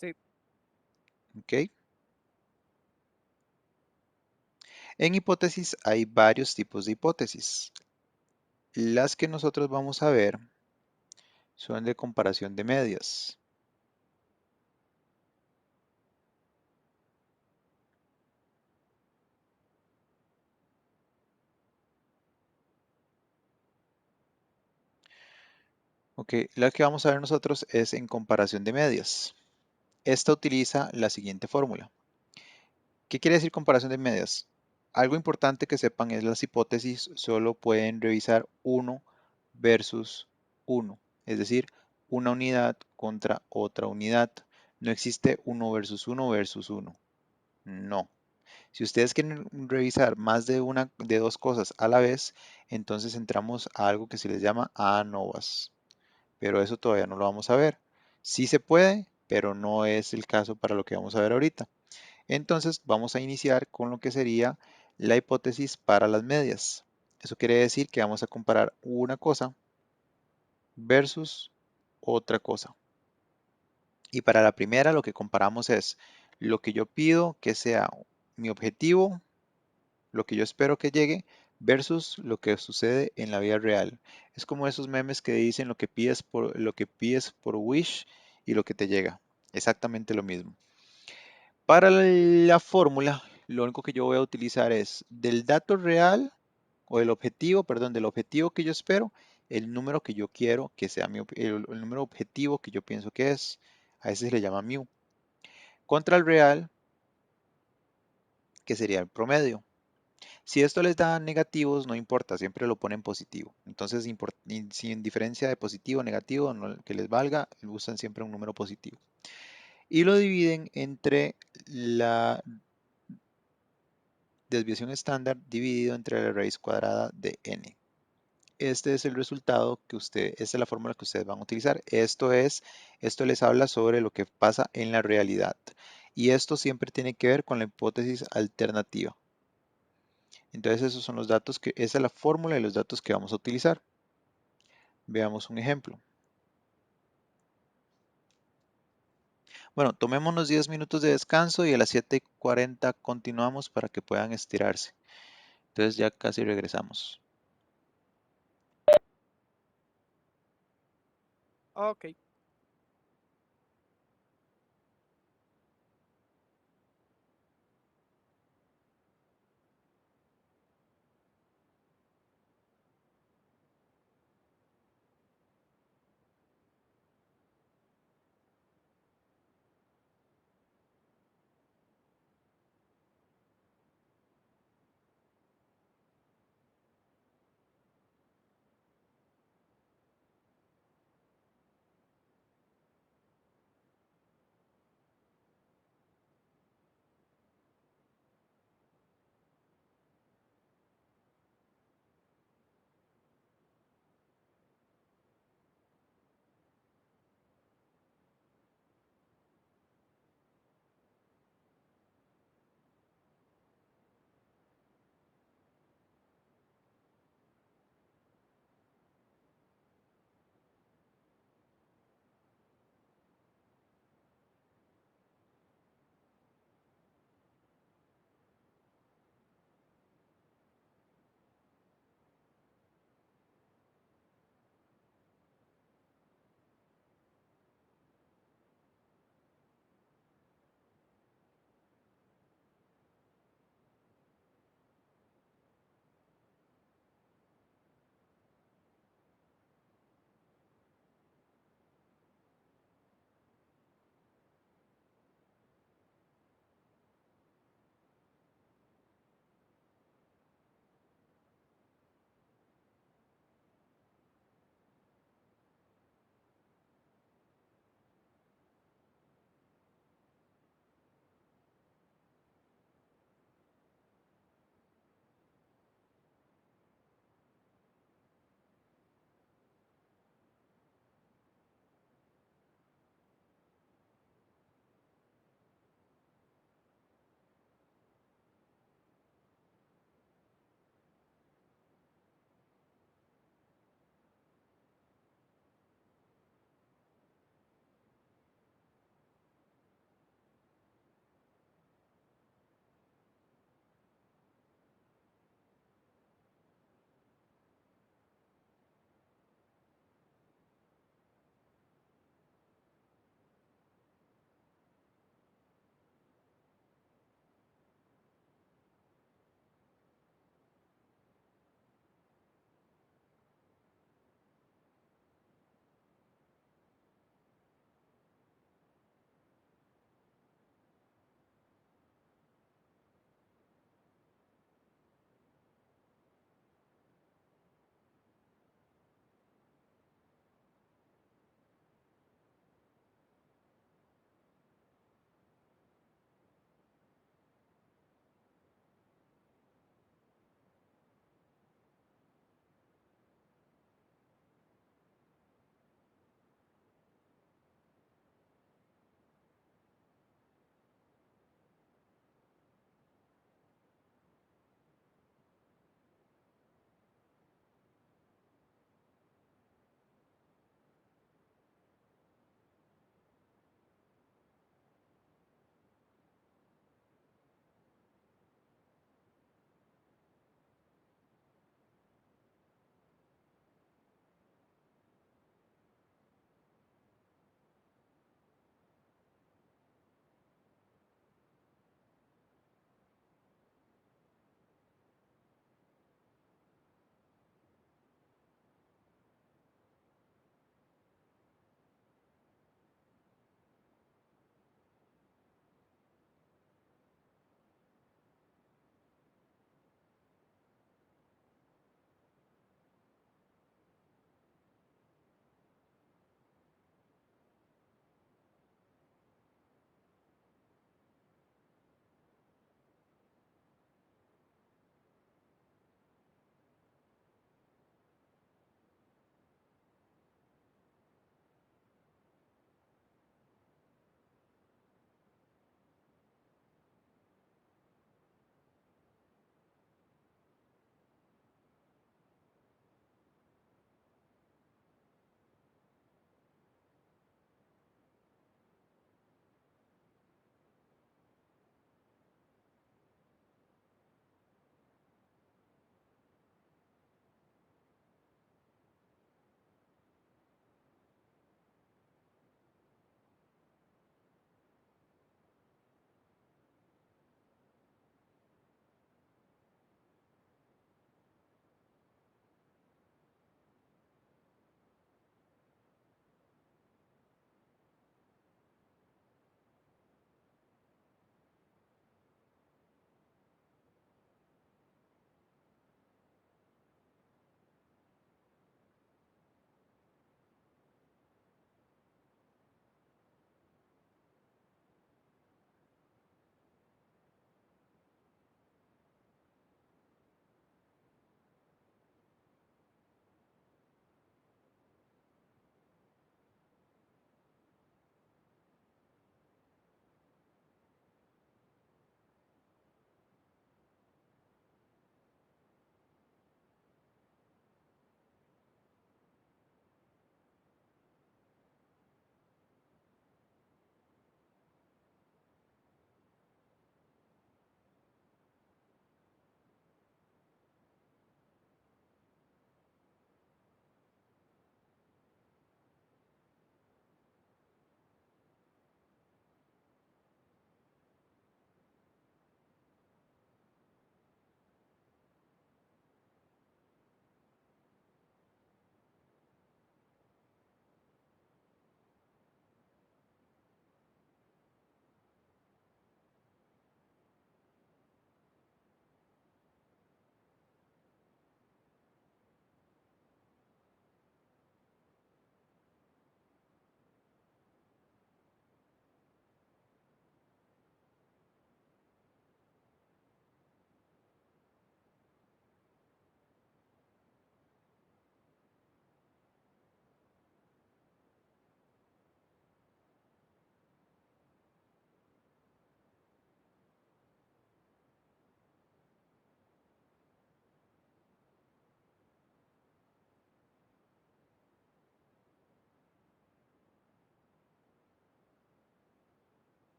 Sí. ¿Ok? En hipótesis hay varios tipos de hipótesis. Las que nosotros vamos a ver son de comparación de medias. Ok, la que vamos a ver nosotros es en comparación de medias. Esta utiliza la siguiente fórmula. ¿Qué quiere decir comparación de medias? Algo importante que sepan es las hipótesis solo pueden revisar 1 versus 1, es decir, una unidad contra otra unidad. No existe 1 versus 1 versus 1. No. Si ustedes quieren revisar más de dos cosas a la vez, entonces entramos a algo que se les llama ANOVAs. Pero eso todavía no lo vamos a ver. Sí se puede, pero no es el caso para lo que vamos a ver ahorita. Entonces vamos a iniciar con lo que sería la hipótesis para las medias. Eso quiere decir que vamos a comparar una cosa versus otra cosa. Y para la primera lo que comparamos es lo que yo pido que sea mi objetivo, lo que yo espero que llegue, versus lo que sucede en la vida real. Es como esos memes que dicen lo que pides por Wish y lo que te llega. Exactamente lo mismo. Para la fórmula, lo único que yo voy a utilizar es del dato real o del objetivo, perdón, del objetivo que yo espero, el número que yo quiero que sea el número objetivo que yo pienso que es. A ese se le llama mu. Contra el real, que sería el promedio. Si esto les da negativos, no importa, siempre lo ponen positivo. Entonces, sin diferencia de positivo o negativo, que les valga, usan siempre un número positivo. Y lo dividen entre la desviación estándar dividido entre la raíz cuadrada de n. Este es el resultado esta es la fórmula que ustedes van a utilizar. Esto les habla sobre lo que pasa en la realidad. Y esto siempre tiene que ver con la hipótesis alternativa. Entonces esos son los datos esa es la fórmula y los datos que vamos a utilizar. Veamos un ejemplo. Bueno, tomémonos 10 minutos de descanso y a las 7:40 continuamos para que puedan estirarse. Entonces ya casi regresamos. Ok.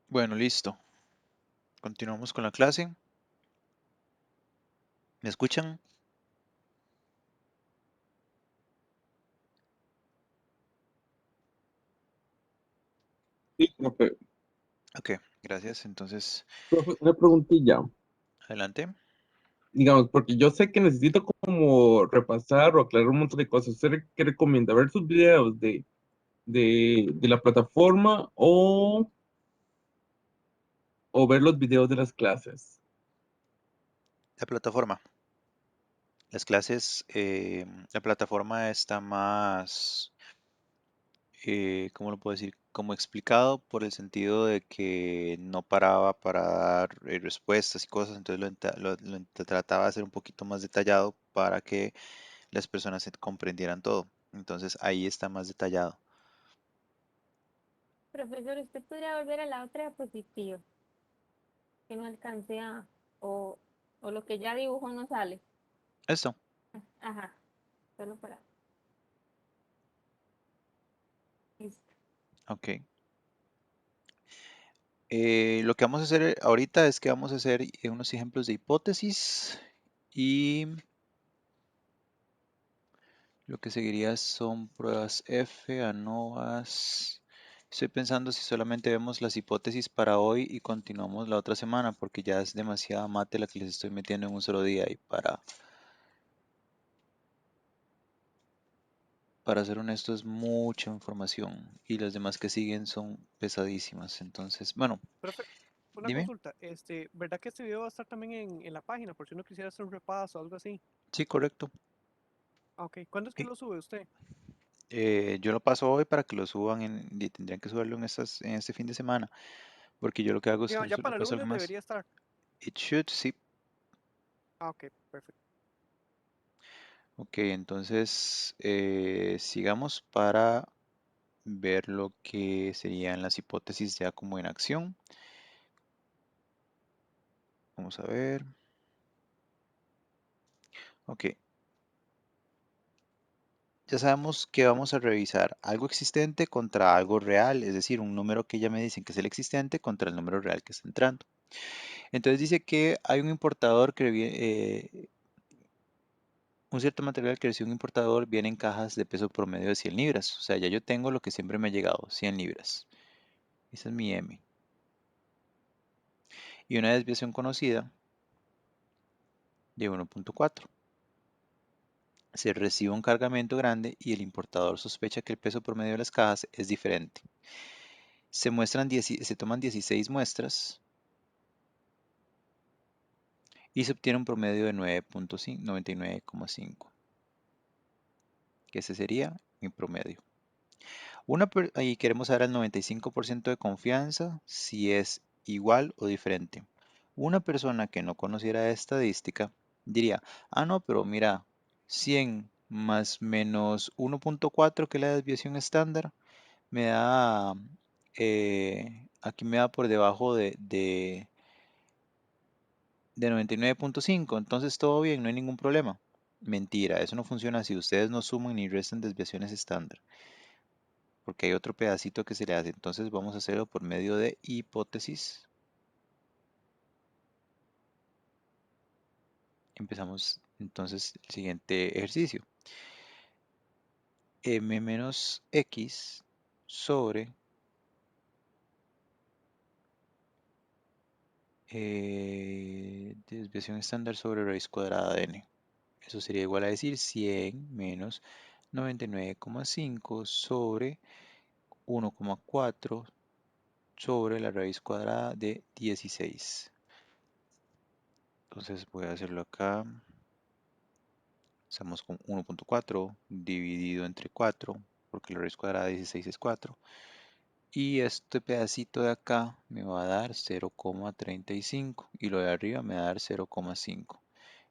Bueno, listo. Continuamos con la clase. ¿Me escuchan? Sí, profe. Ok, gracias. Entonces, Profe, una preguntilla. adelante. Digamos, porque yo sé que necesito como repasar o aclarar un montón de cosas. ¿Usted qué recomienda? ¿Ver sus videos de la plataforma o ver los videos de las clases? La plataforma. Las clases, la plataforma está más, ¿cómo lo puedo decir? Como explicado por el sentido de que no paraba para dar respuestas y cosas, entonces trataba de hacer un poquito más detallado para que las personas comprendieran todo. Entonces ahí está más detallado. Profesor, ¿usted podría volver a la otra diapositiva? Que no alcancé a, o, o lo que ya dibujó no sale. Esto, Ajá, solo para. Listo. ok. Lo que vamos a hacer ahorita es que vamos a hacer unos ejemplos de hipótesis y lo que seguiría son pruebas F, ANOVAs. Estoy pensando si solamente vemos las hipótesis para hoy y continuamos la otra semana, porque ya es demasiada mate la que les estoy metiendo en un solo día y para ser honesto es mucha información y las demás que siguen son pesadísimas. Entonces, bueno, Profe, una dime. consulta, ¿verdad que este video va a estar también en la página por si uno quisiera hacer un repaso o algo así? Sí, correcto. Ah, ok, ¿cuándo es que Y, lo sube usted? yo lo paso hoy para que lo suban y tendrían que subirlo en este fin de semana, porque yo lo que hago es Digamos, ya para el repaso algo lunes más. debería estar. It should, sí. Ah, ok, perfecto. Ok, entonces sigamos para ver lo que serían las hipótesis ya como en acción. Vamos a ver. Ok, ya sabemos que vamos a revisar algo existente contra algo real, es decir, un número que ya me dicen que es el existente contra el número real que está entrando. Entonces dice que hay un importador que un cierto material que recibe un importador viene en cajas de peso promedio de 100 libras. O sea, ya yo tengo lo que siempre me ha llegado, 100 libras. Esa es mi M. Y una desviación conocida de 1.4. Se recibe un cargamento grande y el importador sospecha que el peso promedio de las cajas es diferente. Se toman 16 muestras y se obtiene un promedio de 99,5, que ese sería mi promedio. Ahí queremos saber al 95% de confianza si es igual o diferente. Una persona que no conociera esta estadística diría, ah, no, pero mira, 100 más menos 1.4, que es la desviación estándar, me da, aquí me da por debajo de 99.5, entonces todo bien, no hay ningún problema. Mentira, eso no funciona así. Ustedes no suman ni restan desviaciones estándar, porque hay otro pedacito que se le hace. Entonces vamos a hacerlo por medio de hipótesis. Empezamos entonces el siguiente ejercicio. M menos X sobre desviación estándar sobre raíz cuadrada de n. Eso sería igual a decir 100 menos 99,5 sobre 1,4 sobre la raíz cuadrada de 16. Entonces voy a hacerlo acá. Estamos con 1.4 dividido entre 4, porque la raíz cuadrada de 16 es 4. Y este pedacito de acá me va a dar 0,35 y lo de arriba me va a dar 0,5.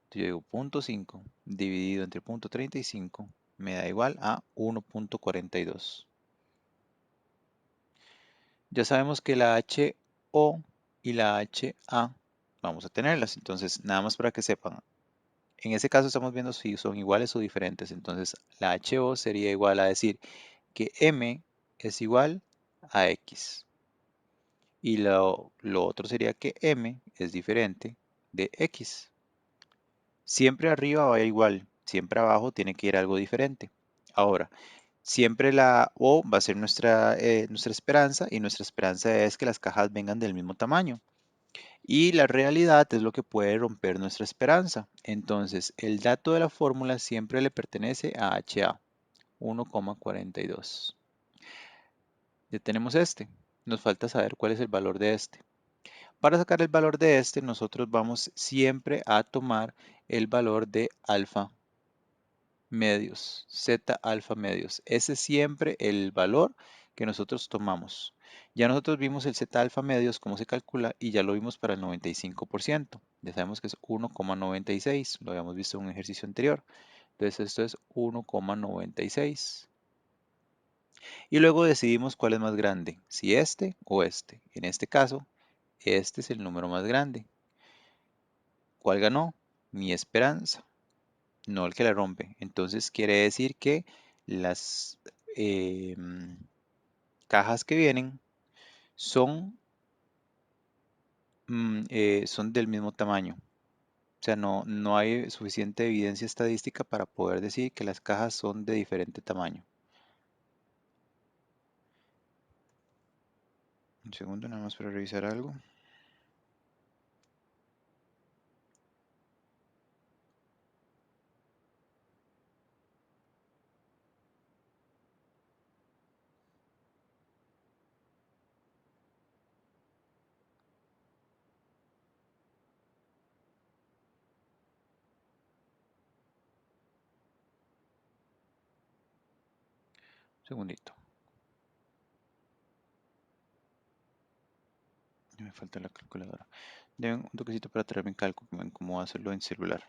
Entonces yo digo 0.5 dividido entre 0.35 me da igual a 1.42. Ya sabemos que la HO y la HA vamos a tenerlas. Entonces, nada más para que sepan, en ese caso estamos viendo si son iguales o diferentes. Entonces, la HO sería igual a decir que M es igual a X. Y lo otro sería que m es diferente de x. Siempre arriba va igual, siempre abajo tiene que ir algo diferente. Ahora, siempre la O va a ser nuestra esperanza y nuestra esperanza es que las cajas vengan del mismo tamaño. Y la realidad es lo que puede romper nuestra esperanza. Entonces, el dato de la fórmula siempre le pertenece a HA, 1,42. Ya tenemos este. Nos falta saber cuál es el valor de este. Para sacar el valor de este, nosotros vamos siempre a tomar el valor de alfa medios, Z alfa medios. Ese es siempre el valor que nosotros tomamos. Ya nosotros vimos el Z alfa medios, cómo se calcula, y ya lo vimos para el 95%. Ya sabemos que es 1,96. Lo habíamos visto en un ejercicio anterior. Entonces esto es 1,96. Y luego decidimos cuál es más grande, si este o este. En este caso, este es el número más grande. ¿Cuál ganó? Mi esperanza, no el que la rompe. Entonces quiere decir que las cajas que vienen son, son del mismo tamaño. O sea, no hay suficiente evidencia estadística para poder decir que las cajas son de diferente tamaño. Un segundo nada más para revisar algo. Un segundito. Me falta la calculadora. Denme un toquecito para traerme en cálculo, ven cómo hacerlo en celular.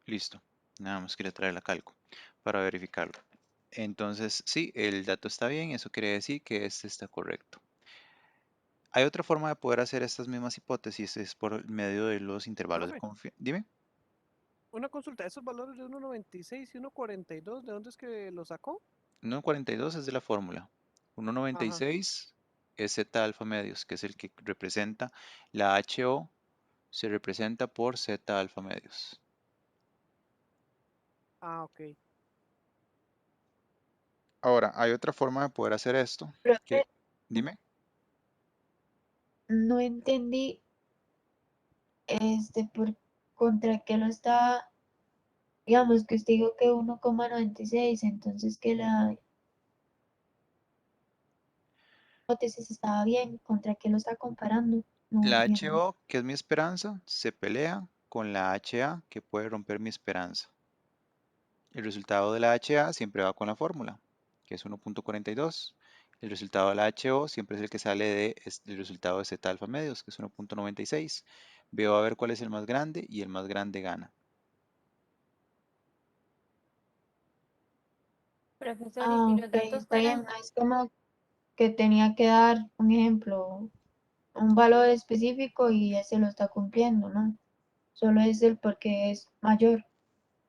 Listo. Nada más quería traer la calco para verificarlo. Entonces, sí, el dato está bien, eso quiere decir que este está correcto. Hay otra forma de poder hacer estas mismas hipótesis, es por medio de los intervalos de Profe, confianza. Dime, una consulta, esos valores de 1,96 y 1,42, ¿de dónde es que lo sacó? 1,42 es de la fórmula. Ajá, 1,96 es Z alfa medios, que es el que representa la HO, se representa por Z alfa medios. ok. Ahora, hay otra forma de poder hacer esto, Profe, que, dime. no entendí por contra qué lo está, digamos que usted dijo que 1,96, entonces que la hipótesis estaba bien, contra qué lo está comparando, no La entiendo. HO, que es mi esperanza, se pelea con la HA, que puede romper mi esperanza. El resultado de la HA siempre va con la fórmula, que es 1,42. El resultado de la HO siempre es el que sale del resultado de Z alfa medios, que es 1,96. Veo a ver cuál es el más grande y el más grande gana. Profesor, y si Ah, los ok, datos está bien, fueran, es como que tenía que dar un ejemplo, un valor específico y ese lo está cumpliendo, ¿no? Solo es el porque es mayor.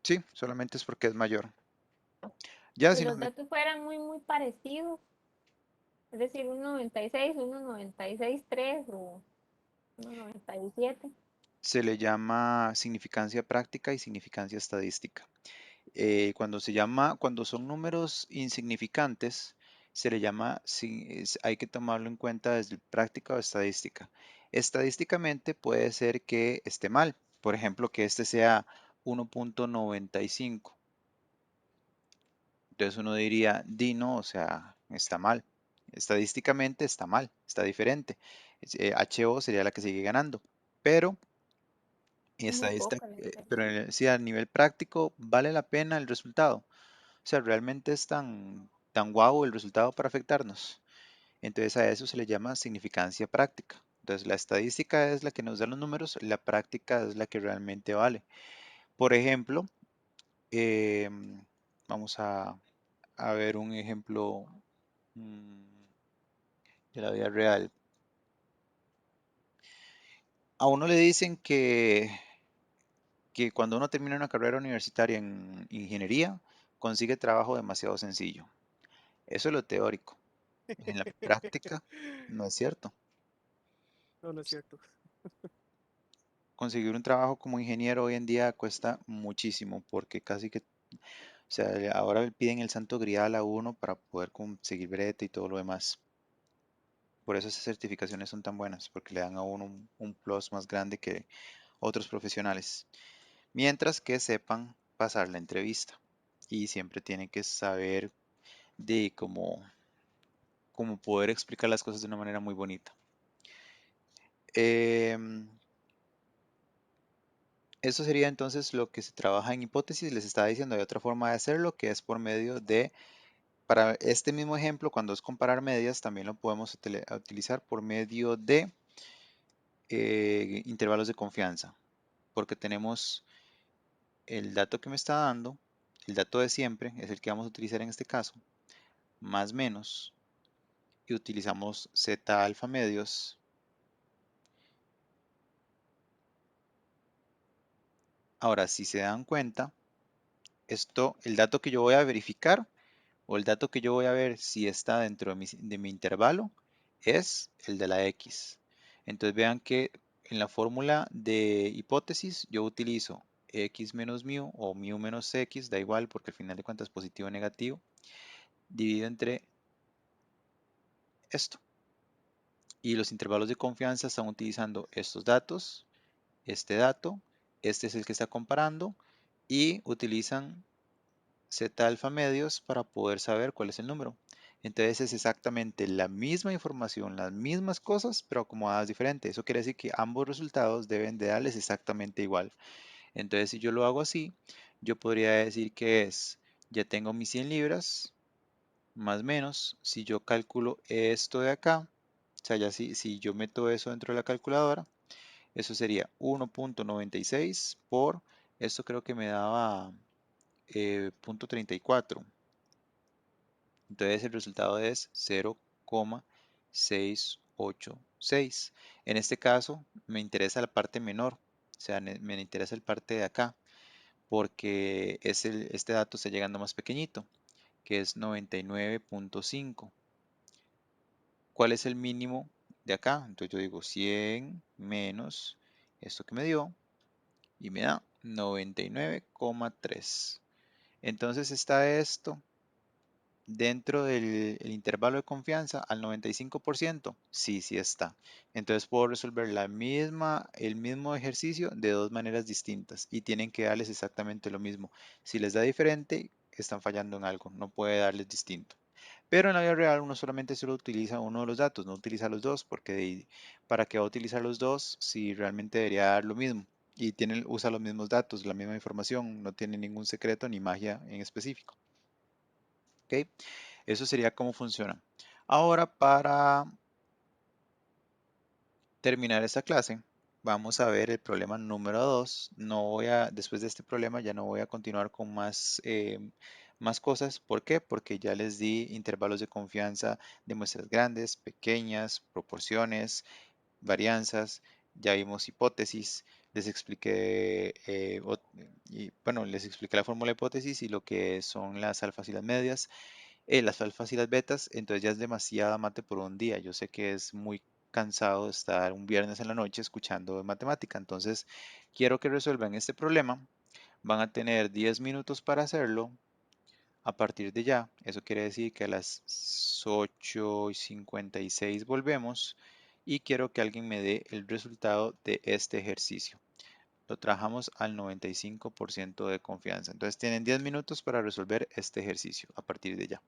Sí, solamente es porque es mayor. Ya si si no los me, datos fueran muy, muy parecidos, es decir, un 96, 1,96,3 o 1,97. se le llama significancia práctica y significancia estadística. Cuando son números insignificantes, se le llama, hay que tomarlo en cuenta desde práctica o estadística. Estadísticamente puede ser que esté mal. Por ejemplo, que este sea 1.95. Entonces uno diría, di no, o sea, está mal. Estadísticamente está mal, está diferente. HO sería la que sigue ganando. Pero, Es muy poca la pero diferencia. sí, a nivel práctico vale la pena el resultado. O sea, realmente es tan guau el resultado para afectarnos. Entonces a eso se le llama significancia práctica. Entonces la estadística es la que nos da los números, la práctica es la que realmente vale. Por ejemplo, em, vamos a ver un ejemplo mm, de la vida real. A uno le dicen que cuando uno termina una carrera universitaria en ingeniería, consigue trabajo demasiado sencillo. Eso es lo teórico. En la práctica no es cierto. No, no es cierto. Conseguir un trabajo como ingeniero hoy en día cuesta muchísimo porque casi que, o sea, ahora le piden el santo grial a uno para poder conseguir brete y todo lo demás. Por eso esas certificaciones son tan buenas, porque le dan a uno un plus más grande que otros profesionales. Mientras que sepan pasar la entrevista. Y siempre tienen que saber de cómo poder explicar las cosas de una manera muy bonita. Em, Eso sería entonces lo que se trabaja en hipótesis. Les estaba diciendo, hay otra forma de hacerlo que es por medio de, para este mismo ejemplo, cuando es comparar medias, también lo podemos utilizar por medio de intervalos de confianza, porque tenemos el dato que me está dando, el dato de siempre, es el que vamos a utilizar en este caso, más menos, y utilizamos z alfa medios. Ahora, si se dan cuenta, el dato que yo voy a verificar o el dato que yo voy a ver si está dentro de mi intervalo es el de la X. Entonces vean que en la fórmula de hipótesis yo utilizo X menos mu o mu menos X, da igual porque al final de cuentas positivo o negativo, dividido entre esto. Y los intervalos de confianza están utilizando estos datos, este dato, este es el que está comparando y utilizan Z alfa medios para poder saber cuál es el número. Entonces es exactamente la misma información, las mismas cosas, pero acomodadas diferente. Eso quiere decir que ambos resultados deben de darles exactamente igual. Entonces si yo lo hago así, yo podría decir que es, ya tengo mis 100 libras, más o menos, si yo calculo esto de acá, o sea, ya si yo meto eso dentro de la calculadora, eso sería 1.96 por, esto creo que me daba 0.34. Entonces el resultado es 0,686. En este caso me interesa la parte menor, o sea, me interesa el parte de acá, porque este dato está llegando más pequeñito, que es 99.5. ¿Cuál es el mínimo de acá? Entonces yo digo 100 menos esto que me dio y me da 99,3. Entonces está esto dentro del el intervalo de confianza al 95%. Sí, sí está. Entonces puedo resolver el mismo ejercicio de dos maneras distintas y tienen que darles exactamente lo mismo. Si les da diferente, están fallando en algo, no puede darles distinto. Pero en la vida real uno solamente solo utiliza uno de los datos, no utiliza los dos, porque ¿para qué va a utilizar los dos si realmente debería dar lo mismo? Y usa los mismos datos, la misma información, no tiene ningún secreto ni magia en específico. ¿Ok? Eso sería cómo funciona. Ahora para terminar esta clase, vamos a ver el problema número 2. Después de este problema ya no voy a continuar con más cosas. ¿Por qué? Porque ya les di intervalos de confianza de muestras grandes, pequeñas, proporciones, varianzas, ya vimos hipótesis, les expliqué, les expliqué la fórmula de hipótesis y lo que son las alfas y las medias. Las alfas y las betas, entonces ya es demasiada mate por un día. Yo sé que es muy cansado estar un viernes en la noche escuchando matemática, entonces quiero que resuelvan este problema. Van a tener 10 minutos para hacerlo a partir de ya. Eso quiere decir que a las 8:56 volvemos y quiero que alguien me dé el resultado de este ejercicio. Lo trabajamos al 95% de confianza. Entonces tienen 10 minutos para resolver este ejercicio a partir de ya.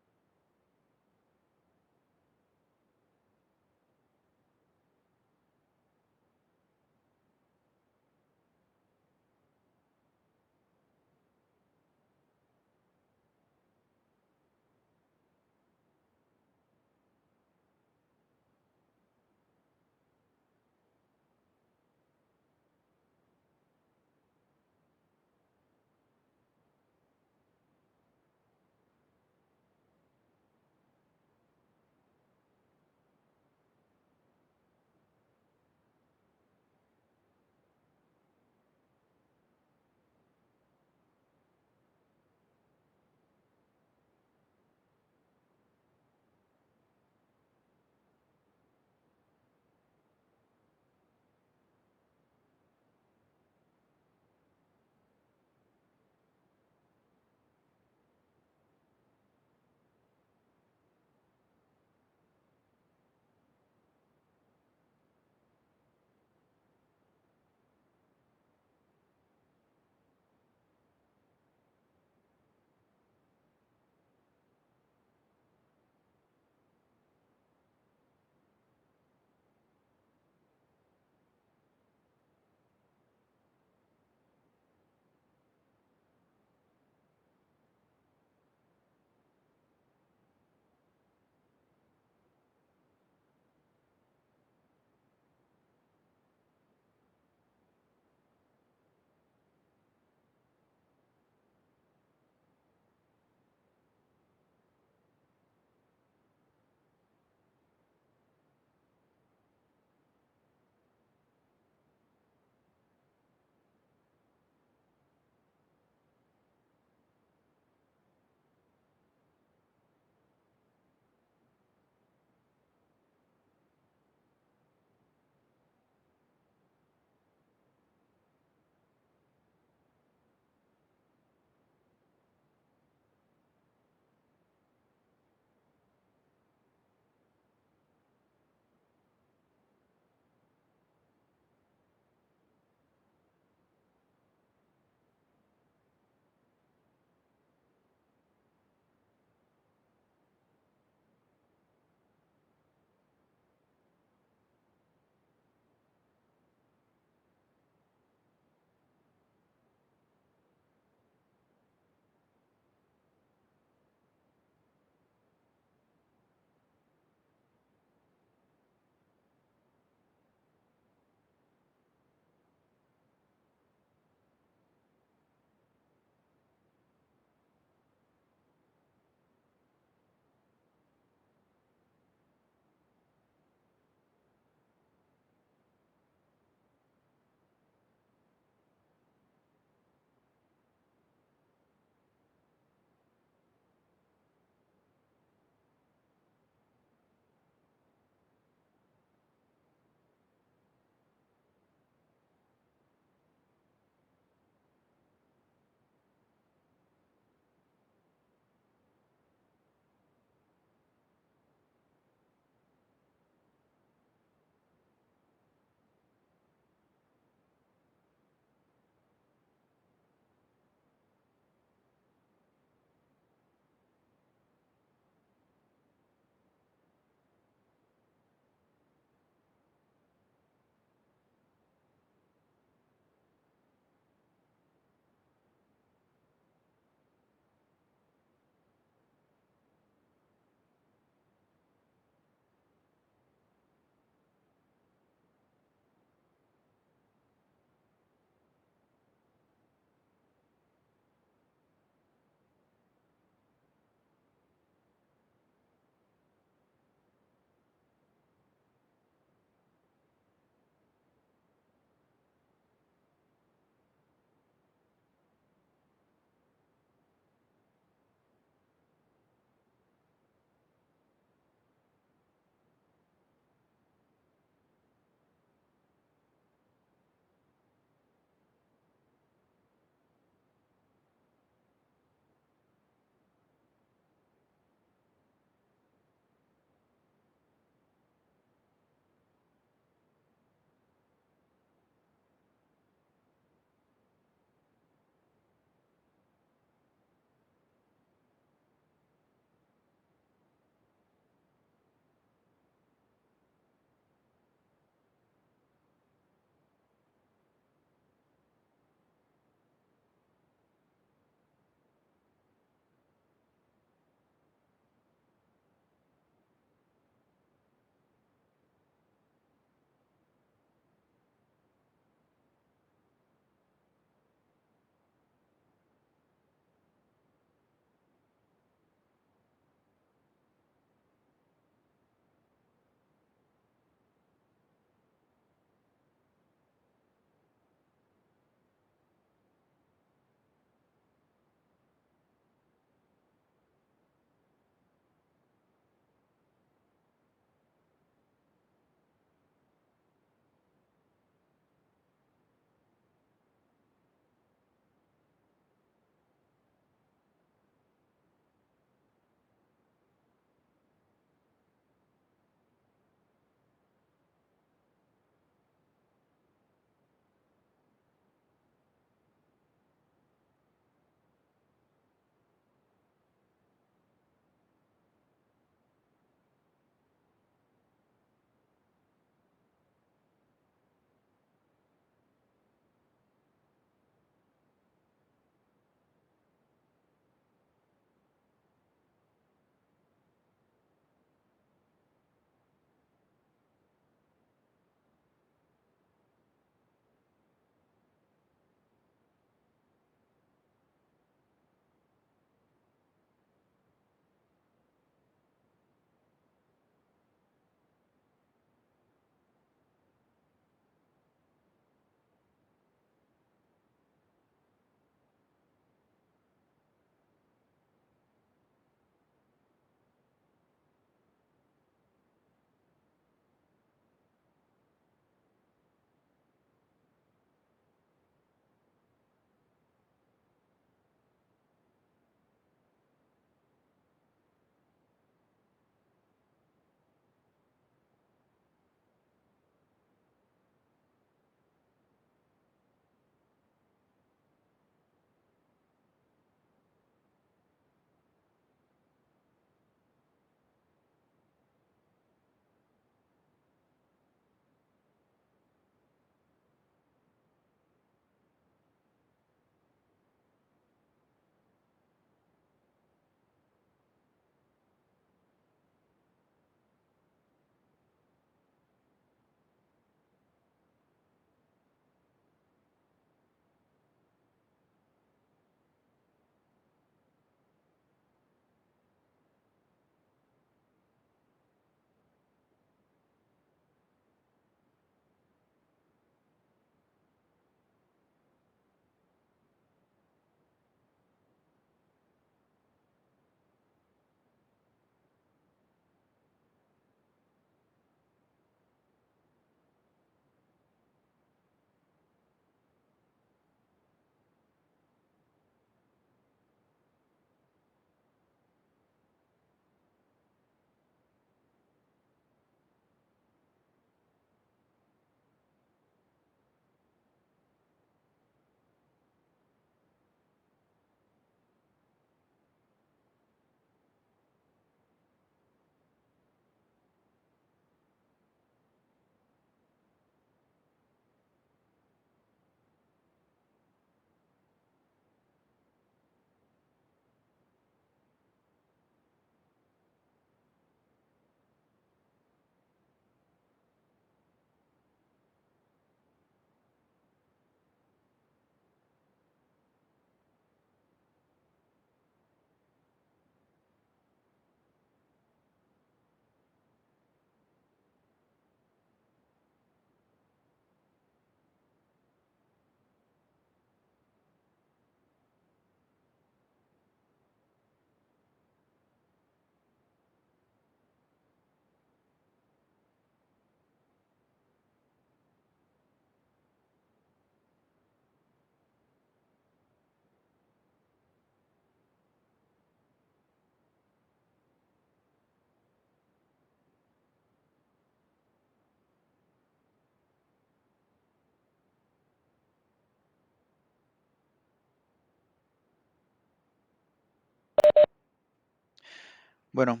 Bueno,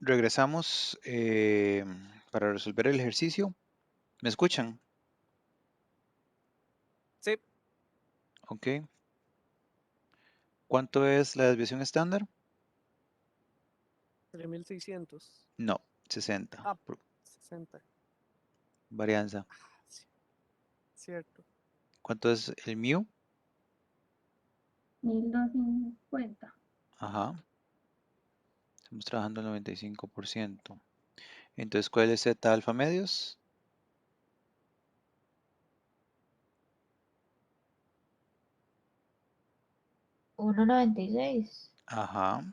regresamos para resolver el ejercicio. ¿Me escuchan? Sí, Ok. ¿Cuánto es la desviación estándar? 3600. No, 60. Ah, 60. Varianza. Sí, cierto. ¿Cuánto es el mu? 1250. Ajá. Estamos trabajando el 95%. Entonces, ¿cuál es Z alfa medios? 1.96. Ajá.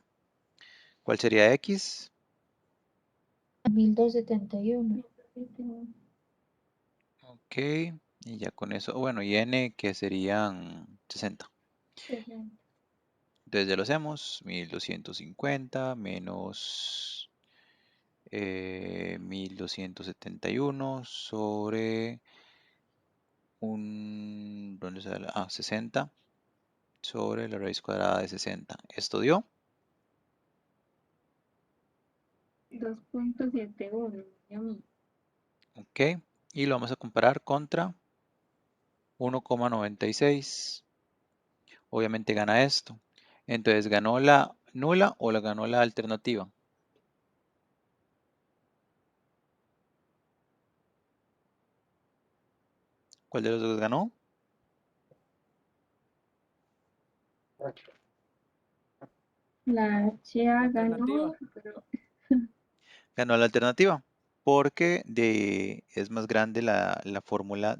¿Cuál sería X? 1271. Ok. Y ya con eso, bueno, y N que serían 60. Entonces ya lo hacemos. 1250 menos 1271 sobre ¿dónde sale? 60 sobre la raíz cuadrada de 60. ¿Esto dio? 2.71. Ok. Y lo vamos a comparar contra 1,96. Obviamente gana esto. Entonces, ¿ganó la nula o la ganó la alternativa? ¿Cuál de los dos ganó? La HA La ganó, alternativa. pero Ganó la alternativa. Porque es más grande la fórmula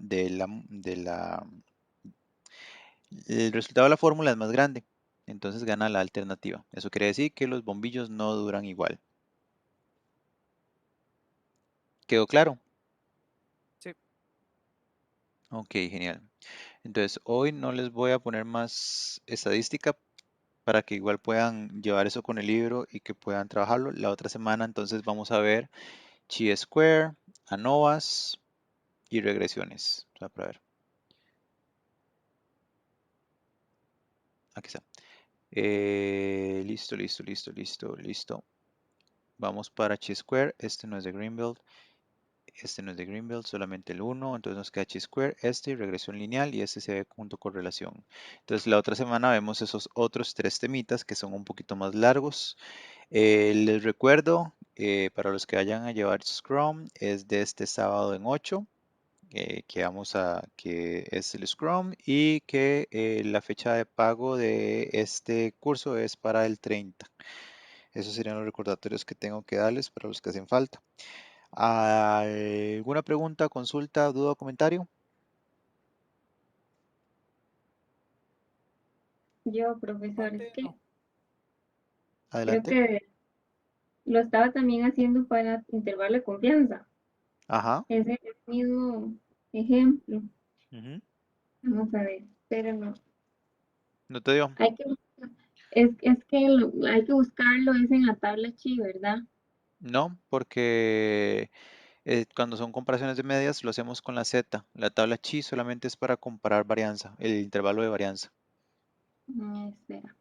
el resultado de la fórmula es más grande. Entonces gana la alternativa. Eso quiere decir que los bombillos no duran igual. ¿Quedó claro? Sí. Ok, genial. Entonces hoy no les voy a poner más estadística para que igual puedan llevar eso con el libro y que puedan trabajarlo. La otra semana entonces vamos a ver chi-square, ANOVAs y regresiones. O sea, para ver. Aquí está. Listo, listo, listo, listo, listo. Vamos para chi-square. Este no es de Greenbelt. Este no es de Greenbelt, solamente el 1. Entonces nos queda chi-square, este y regresión lineal y este se ve junto con relación. Entonces la otra semana vemos esos otros 3 temitas que son un poquito más largos. Les recuerdo, para los que vayan a llevar Scrum, es de este sábado en 8. Que es el Scrum y que la fecha de pago de este curso es para el 30. Esos serían los recordatorios que tengo que darles para los que hacen falta. ¿Alguna pregunta, consulta, duda o comentario? yo, profesor, es Parte que no. creo Adelante. que lo estaba también haciendo para intervalo de confianza. Ajá. Ese es el mismo ejemplo. Ujú. Vamos a ver, pero no. ¿No te dio? Hay que, es que hay que buscarlo, es en la tabla chi, ¿verdad? No, porque cuando son comparaciones de medias lo hacemos con la Z. La tabla chi solamente es para comparar varianza, el intervalo de varianza. Espera.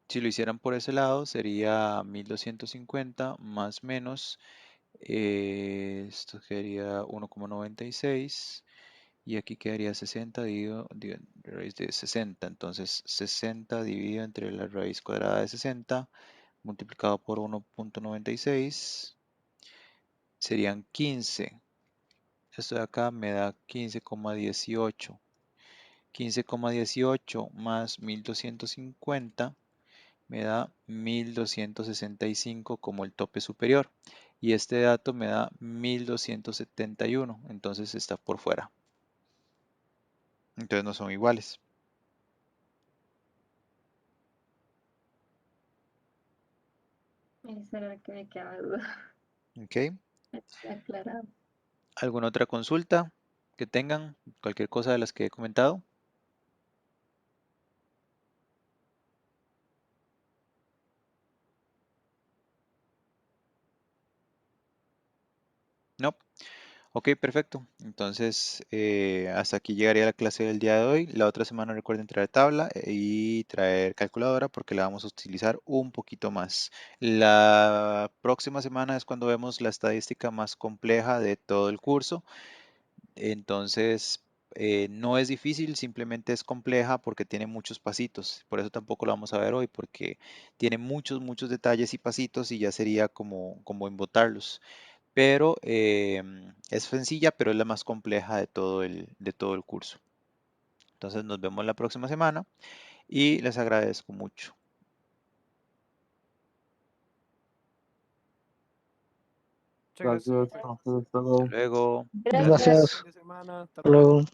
Si lo hicieran por ese lado sería 1250 más menos, esto sería 1,96 y aquí quedaría 60 dividido raíz de 60. Entonces 60 dividido entre la raíz cuadrada de 60 multiplicado por 1,96 serían 15. Esto de acá me da 15,18. 15,18 más 1250 me da 1265 como el tope superior. Y este dato me da 1271. Entonces está por fuera. Entonces no son iguales. Esa era la que me quedaba duda. ¿Ok? Aclarado. ¿Alguna otra consulta que tengan? Cualquier cosa de las que he comentado. No. Ok, perfecto. Entonces, hasta aquí llegaría la clase del día de hoy. La otra semana recuerden traer tabla y traer calculadora porque la vamos a utilizar un poquito más. La próxima semana es cuando vemos la estadística más compleja de todo el curso. Entonces, no es difícil, simplemente es compleja porque tiene muchos pasitos. Por eso tampoco lo vamos a ver hoy, porque tiene muchos detalles y pasitos y ya sería como embotarlos. Pero es sencilla, pero es la más compleja de todo el curso. Entonces, nos vemos la próxima semana y les agradezco mucho. Muchas gracias, Gracias, profe. profe, hasta Hasta luego. luego. Buen Gracias. fin de semana. Hasta Hasta luego. luego.